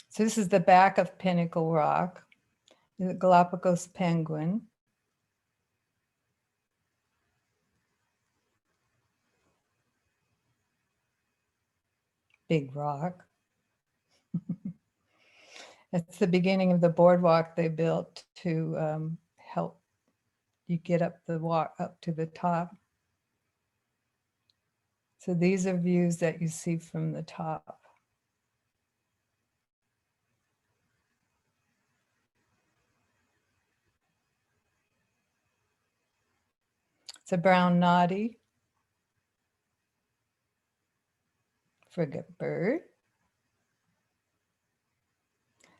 So this is the back of Pinnacle Rock, the Galapagos penguin. Big rock. It's the beginning of the boardwalk they built to help you get up the walk up to the top. So these are views that you see from the top. It's a brown noddy, frigate bird.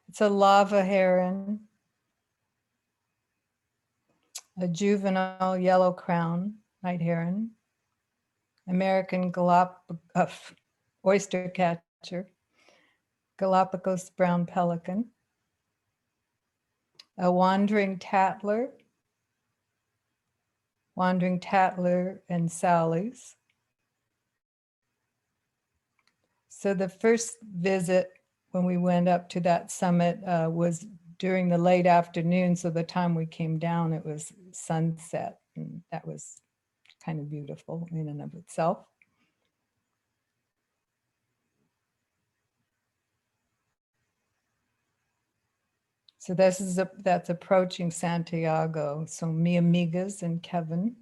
It's a lava heron, a juvenile yellow crown night heron, American oyster catcher, Galapagos brown pelican, a wandering tattler and Sally's. So the first visit when we went up to that summit was during the late afternoon. So the time we came down, it was sunset, and that was kind of beautiful in and of itself. So that's approaching Santiago. So mi amigas and Kevin.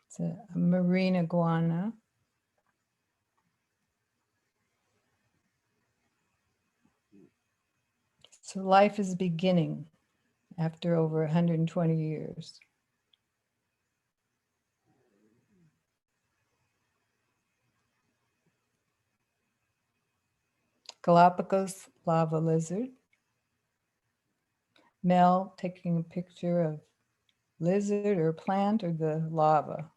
It's a marine iguana. So life is beginning after over 120 years. Galapagos lava lizard. Mel taking a picture of lizard or plant or the lava.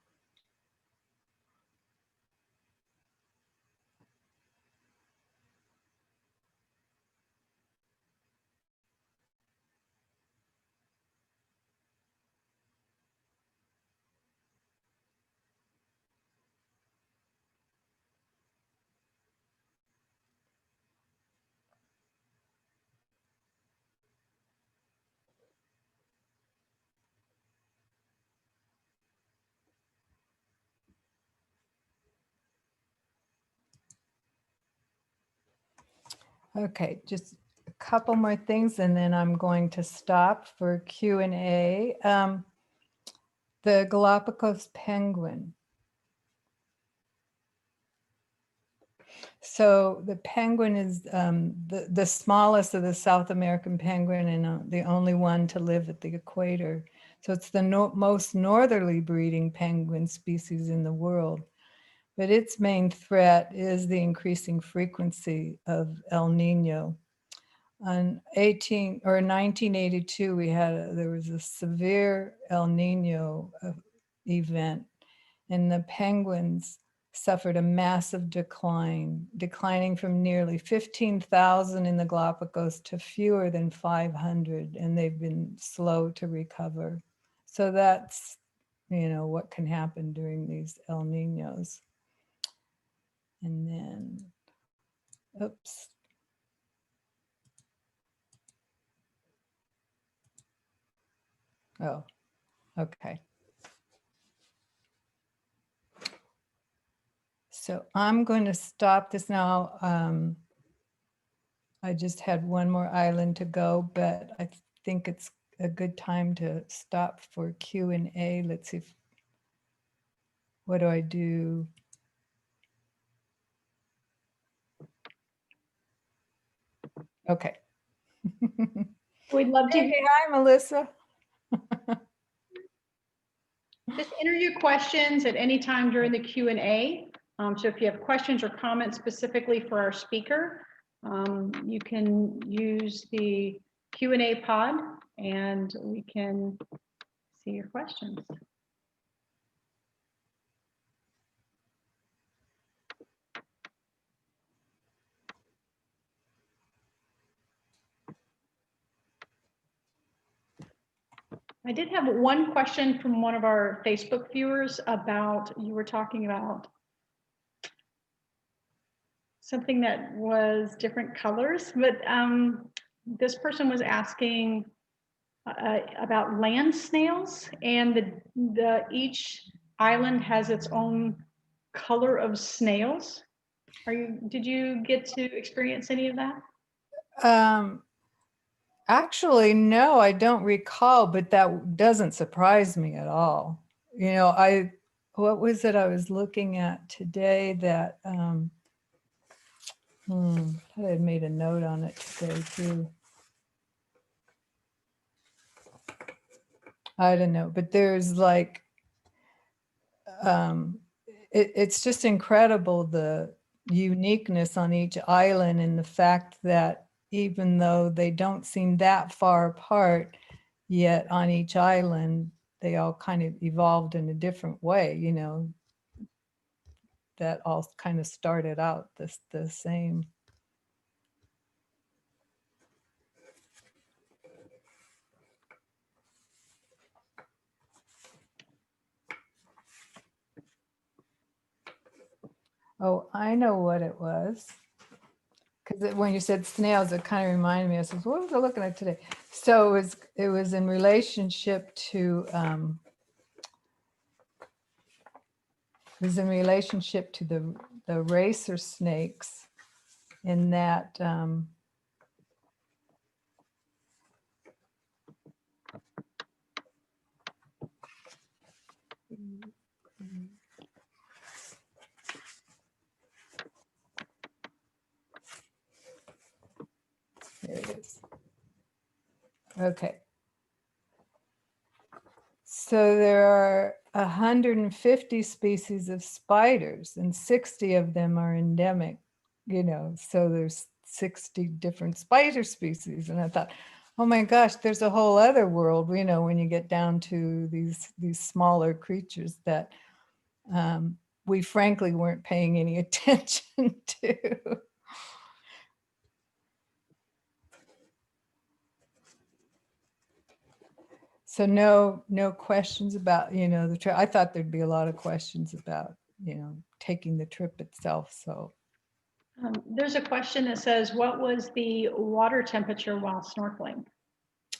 Okay, just a couple more things and then I'm going to stop for Q&A. The Galapagos penguin. So the penguin is the smallest of the South American penguin and the only one to live at the equator. So it's the most northerly breeding penguin species in the world. But its main threat is the increasing frequency of El Nino. On 1982, there was a severe El Nino event, and the penguins suffered a massive declining from nearly 15,000 in the Galapagos to fewer than 500, and they've been slow to recover. So that's, what can happen during these El Ninos. And then, oops. Oh, okay. So I'm going to stop this now. I just had one more island to go, but I think it's a good time to stop for Q&A. Let's see. What do I do? Okay.
We'd love to.
Hey, hi, Melissa.
Just enter your questions at any time during the Q&A. So if you have questions or comments specifically for our speaker, you can use the Q&A pod and we can see your questions. I did have one question from one of our Facebook viewers about, you were talking about something that was different colors, but this person was asking about land snails, and each island has its own color of snails. Did you get to experience any of that?
Actually, no, I don't recall, but that doesn't surprise me at all. you know, what was it I was looking at today that, I had made a note on it today too. I don't know, but there's like, it's just incredible the uniqueness on each island and the fact that even though they don't seem that far apart, yet on each island, they all kind of evolved in a different way, you know, that all kind of started out the same. Oh, I know what it was. Because when you said snails, it kind of reminded me. I said, "What was I looking at today?" So it was in relationship to the racer snakes, in that there it is. Okay. So there are 150 species of spiders, and 60 of them are endemic, you know, so there's 60 different spider species. And I thought, oh my gosh, there's a whole other world, you know, when you get down to these smaller creatures that we frankly weren't paying any attention to. So no questions about, you know, the trip. I thought there'd be a lot of questions about, you know, taking the trip itself. So
There's a question that says, what was the water temperature while snorkeling?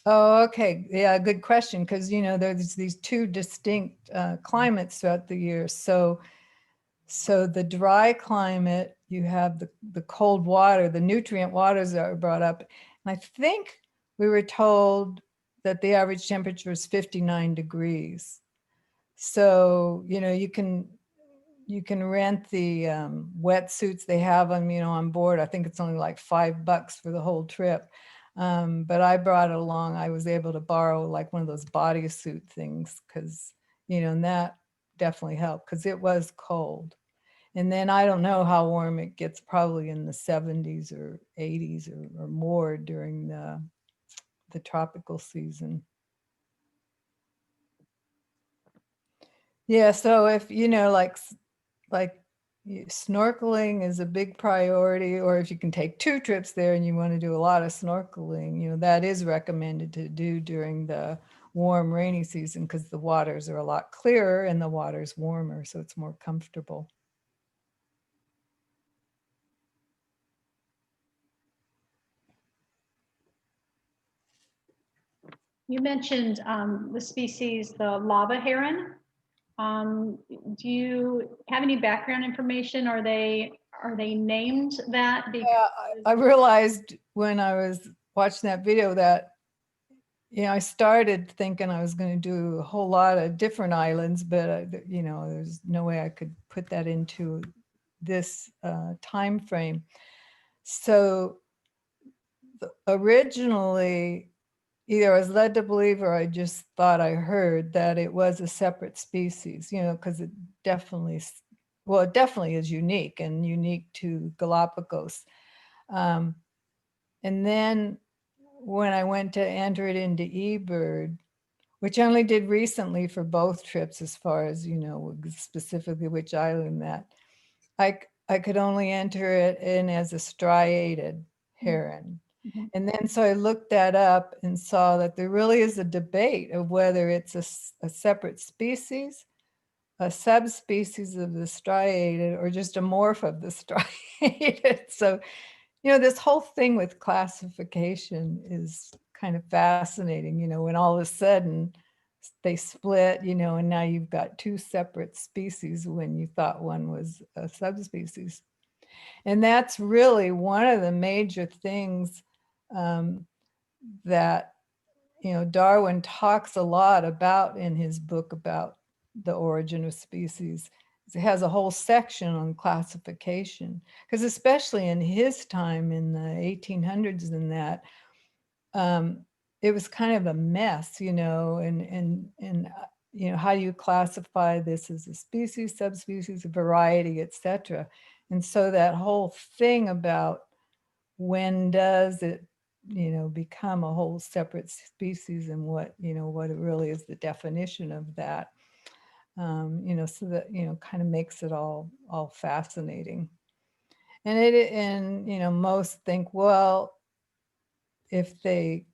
oh, okay. Yeah, good question. Because, you know, there's these two distinct climates throughout the year. So the dry climate, you have the cold water, the nutrient waters that are brought up. And I think we were told that the average temperature is 59 degrees. So, you know, you can rent the wetsuits. They have them, you know, on board. I think it's only like $5 for the whole trip. But I brought it along. I was able to borrow like one of those bodysuit things because, you know, and that definitely helped because it was cold. And then I don't know how warm it gets, probably in the 70s or 80s or more during the tropical season. Yeah, so if, you know, like snorkeling is a big priority, or if you can take 2 trips there and you want to do a lot of snorkeling, you know, that is recommended to do during the warm rainy season because the waters are a lot clearer and the water's warmer, so it's more comfortable.
You mentioned the species, the lava heron. Do you have any background information? Are they named that?
Yeah, I realized when I was watching that video that, you know, I started thinking I was going to do a whole lot of different islands, but you know, there's no way I could put that into this time frame. So originally, either I was led to believe or I just thought I heard that it was a separate species, you know, because it definitely, well, it definitely is unique and unique to Galapagos. And then when I went to enter it into eBird, which I only did recently for both trips, as far as, you know, specifically which island that, I could only enter it in as a striated heron.
Mhm.
And then so I looked that up and saw that there really is a debate of whether it's a separate species, a subspecies of the striated, or just a morph of the striated. So, you know, this whole thing with classification is kind of fascinating, you know, when all of a sudden they split, you know, and now you've got 2 separate species when you thought one was a subspecies. And that's really one of the major things that, you know, Darwin talks a lot about in his book about the origin of species. It has a whole section on classification, because especially in his time in the 1800s and that, it was kind of a mess, you know, and you know, how do you classify this as a species, subspecies, a variety, etc. And so that whole thing about when does it, you know, become a whole separate species, and what, you know, what it really is the definition of that, you know, so that, you know, kind of makes it all fascinating. And you know, most think, well, if they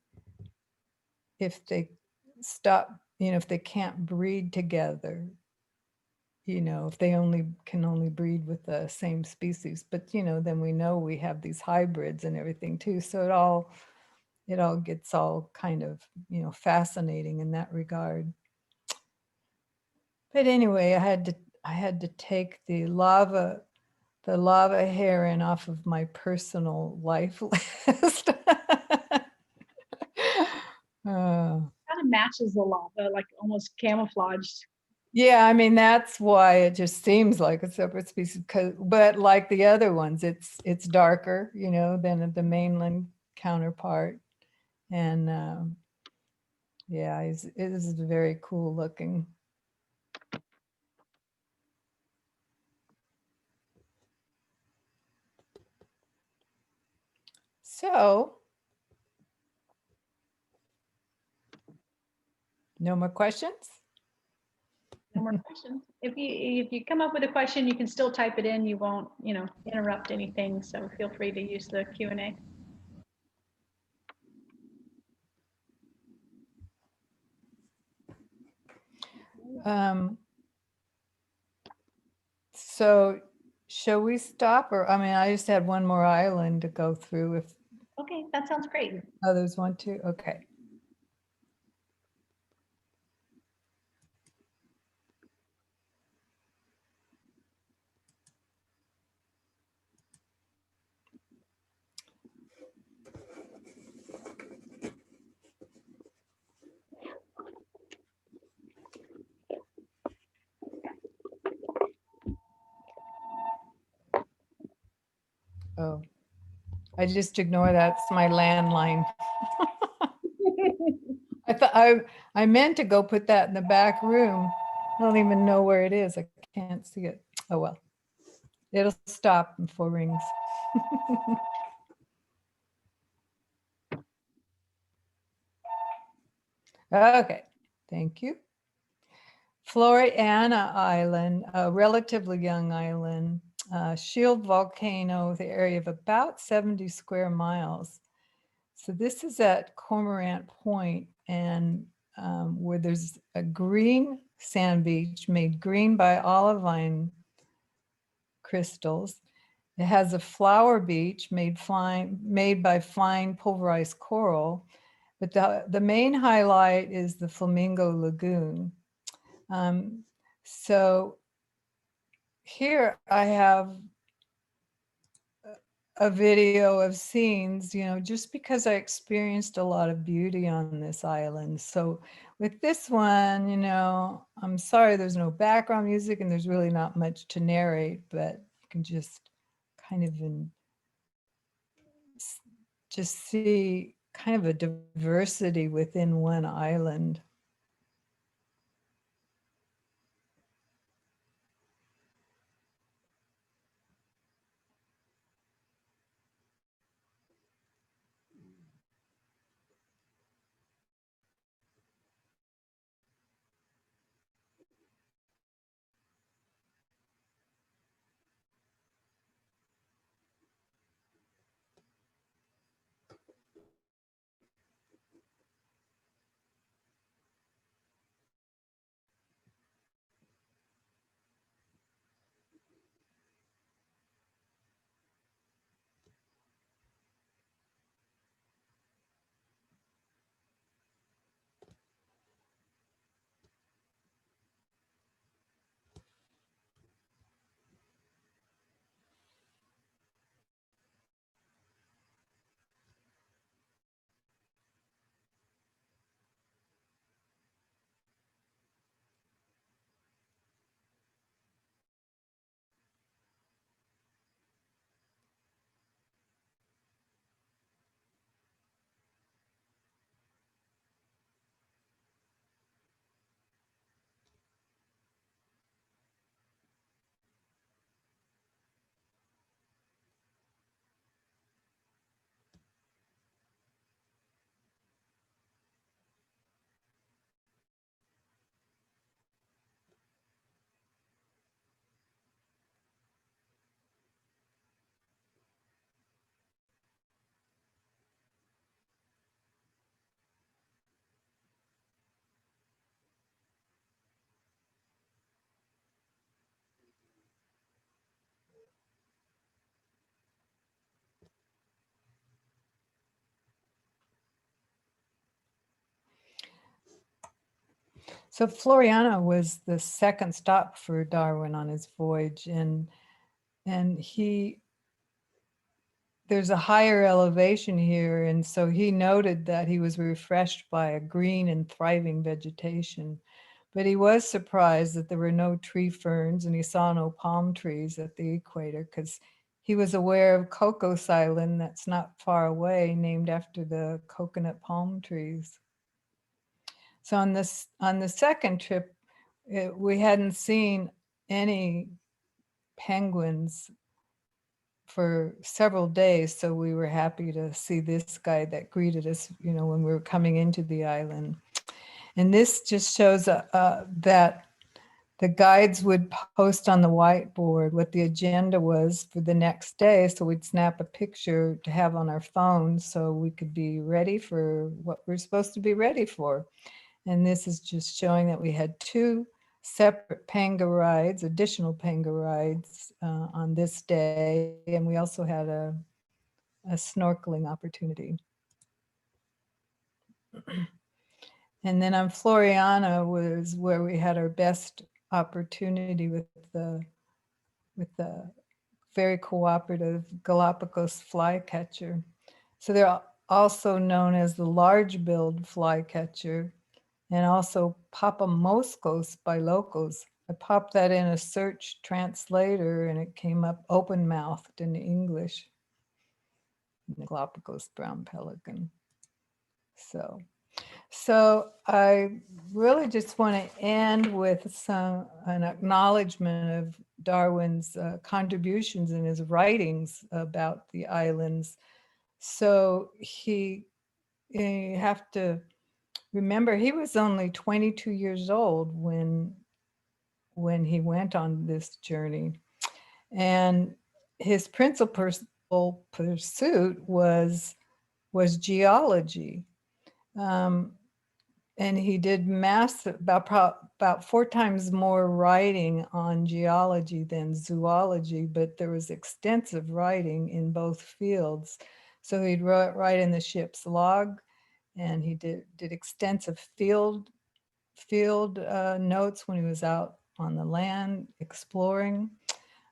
stop, you know, if they can't breed together, you know, if they can only breed with the same species, but you know, then we know we have these hybrids and everything too. So it all gets all kind of, you know, fascinating in that regard. But anyway, I had to take the lava heron off of my personal life list.
Kind of matches the lava, like almost camouflaged.
Yeah, I mean, that's why it just seems like a separate species, but like the other ones, it's darker, you know, than the mainland counterpart. And yeah, it is very cool looking. So, no more questions?
No more questions. If you come up with a question, you can still type it in. You won't, you know, interrupt anything. So feel free to use the Q&A.
So shall we stop, or, I mean, I just had one more island to go through if
Okay, that sounds great.
others want to. Okay. Oh, I just ignore that. It's my landline. I thought I meant to go put that in the back room. I don't even know where it is. I can't see it. Oh well. It'll stop in 4 rings. Okay, thank you. Floriana Island, a relatively young island, shield volcano with an area of about 70 square miles. So this is at Cormorant Point, and where there's a green sand beach made green by olivine crystals. It has a flower beach made by fine pulverized coral, but the main highlight is the Flamingo Lagoon. So here I have a video of scenes, you know, just because I experienced a lot of beauty on this island. So with this one, you know, I'm sorry there's no background music and there's really not much to narrate, but you can just kind of just see kind of a diversity within one island. So Floriana was the second stop for Darwin on his voyage, and there's a higher elevation here, and so he noted that he was refreshed by a green and thriving vegetation. But he was surprised that there were no tree ferns and he saw no palm trees at the equator, because he was aware of Cocos Island that's not far away, named after the coconut palm trees. So on the second trip, we hadn't seen any penguins for several days, so we were happy to see this guy that greeted us, when we were coming into the island. And this just shows that the guides would post on the whiteboard what the agenda was for the next day, so we'd snap a picture to have on our phones so we could be ready for what we're supposed to be ready for. And this is just showing that we had 2 separate panga rides, additional panga rides on this day. And we also had a snorkeling opportunity. And then on Floriana was where we had our best opportunity with the very cooperative Galapagos flycatcher. So they're also known as the large-billed flycatcher, and also Papamoscos by locals. I popped that in a search translator and it came up open-mouthed in English. The Galapagos brown pelican. So I really just want to end with an acknowledgement of Darwin's contributions in his writings about the islands. So you have to remember, he was only 22 years old when he went on this journey. And his principal pursuit was geology. And he did about 4 times more writing on geology than zoology, but there was extensive writing in both fields. So he'd write in the ship's log, and he did extensive field notes when he was out on the land exploring,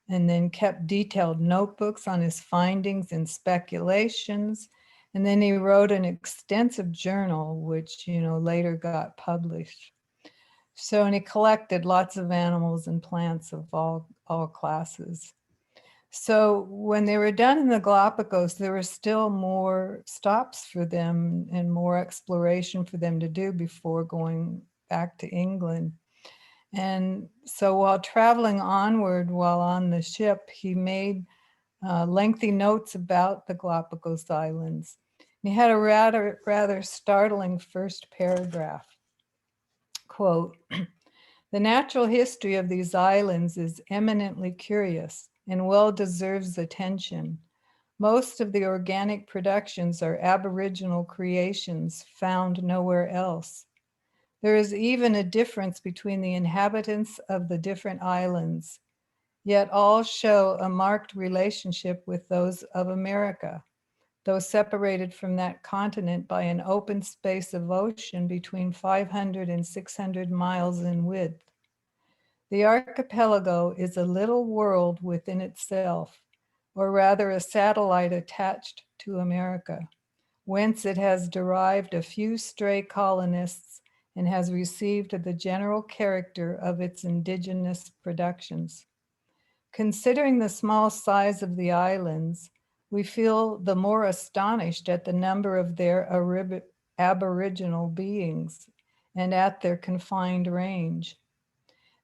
and then kept detailed notebooks on his findings and speculations. And then he wrote an extensive journal, which, later got published. So, and he collected lots of animals and plants of all classes. So when they were done in the Galapagos, there were still more stops for them and more exploration for them to do before going back to England. And so while traveling onward, while on the ship, he made lengthy notes about the Galapagos Islands. And he had a rather startling first paragraph. Quote, "The natural history of these islands is eminently curious and well deserves attention. Most of the organic productions are aboriginal creations found nowhere else. There is even a difference between the inhabitants of the different islands, yet all show a marked relationship with those of America, though separated from that continent by an open space of ocean between 500 and 600 miles in width. The archipelago is a little world within itself, or rather a satellite attached to America, whence it has derived a few stray colonists and has received the general character of its indigenous productions. Considering the small size of the islands, we feel the more astonished at the number of their aboriginal beings and at their confined range.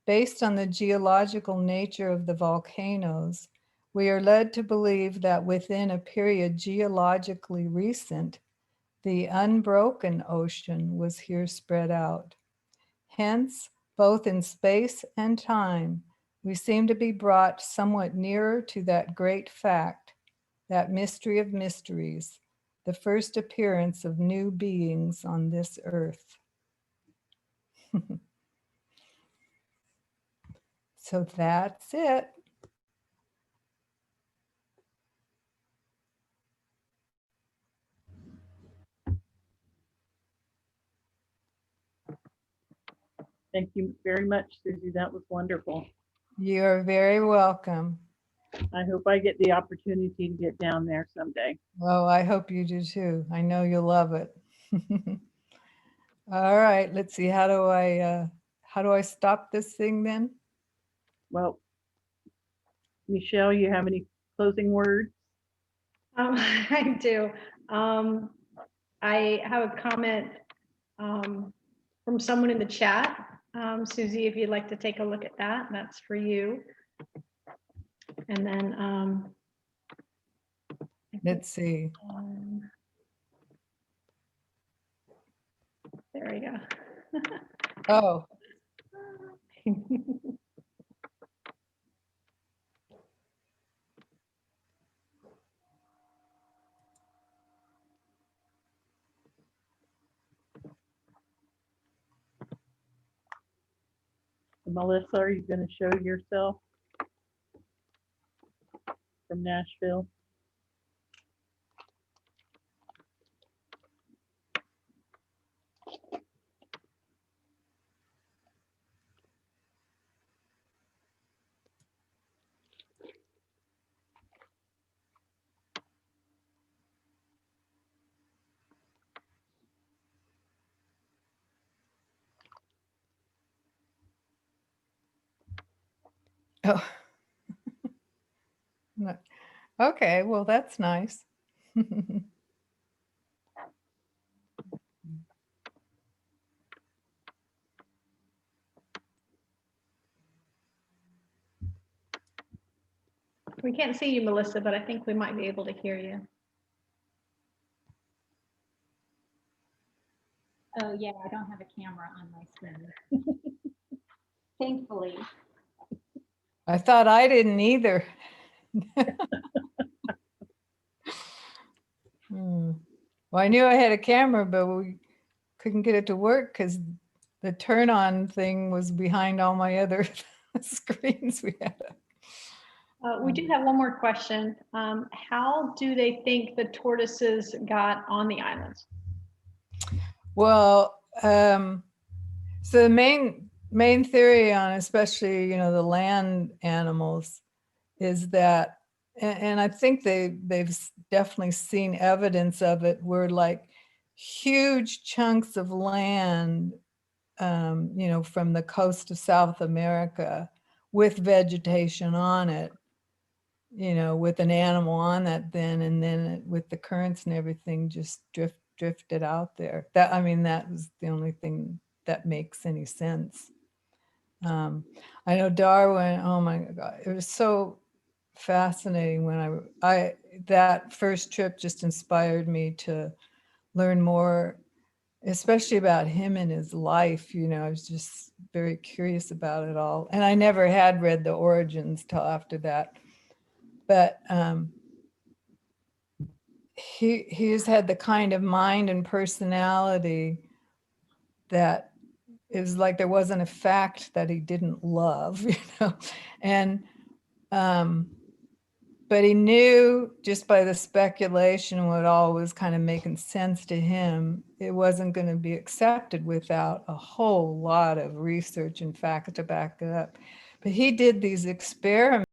Based on the geological nature of the volcanoes, we are led to believe that within a period geologically recent, the unbroken ocean was here spread out. Hence, both in space and time, we seem to be brought somewhat nearer to that great fact, that mystery of mysteries, the first appearance of new beings on this earth." So that's it.
Thank you very much, Susie. That was wonderful.
You're very welcome.
I hope I get the opportunity to get down there someday.
Oh, I hope you do too. I know you'll love it. All right, let's see. How do I stop this thing then?
Well, Michelle, you have any closing words?
I do. I have a comment from someone in the chat. Susie, if you'd like to take a look at that, that's for you. And then
Let's see.
There we go.
Oh,
Melissa, are you going to show yourself from Nashville?
oh. No. Okay, well, that's nice.
We can't see you, Melissa, but I think we might be able to hear you.
Oh, yeah, I don't have a camera on my screen. Thankfully.
I thought I didn't either. Well, I knew I had a camera, but we couldn't get it to work because the turn on thing was behind all my other screens we had.
We do have one more question. How do they think the tortoises got on the islands?
Well, so the main theory on especially, the land animals is that, and I think they've definitely seen evidence of it, where like huge chunks of land, from the coast of South America with vegetation on it, with an animal on that then, and then with the currents and everything just drifted out there. That was the only thing that makes any sense. I know Darwin, oh my God, it was so fascinating when I that first trip just inspired me to learn more, especially about him and his life. I was just very curious about it all. And I never had read the Origins till after that. But he's had the kind of mind and personality that it was like there wasn't a fact that he didn't love, and but he knew just by the speculation what all was kind of making sense to him, it wasn't going to be accepted without a whole lot of research and fact to back it up. But he did these experiments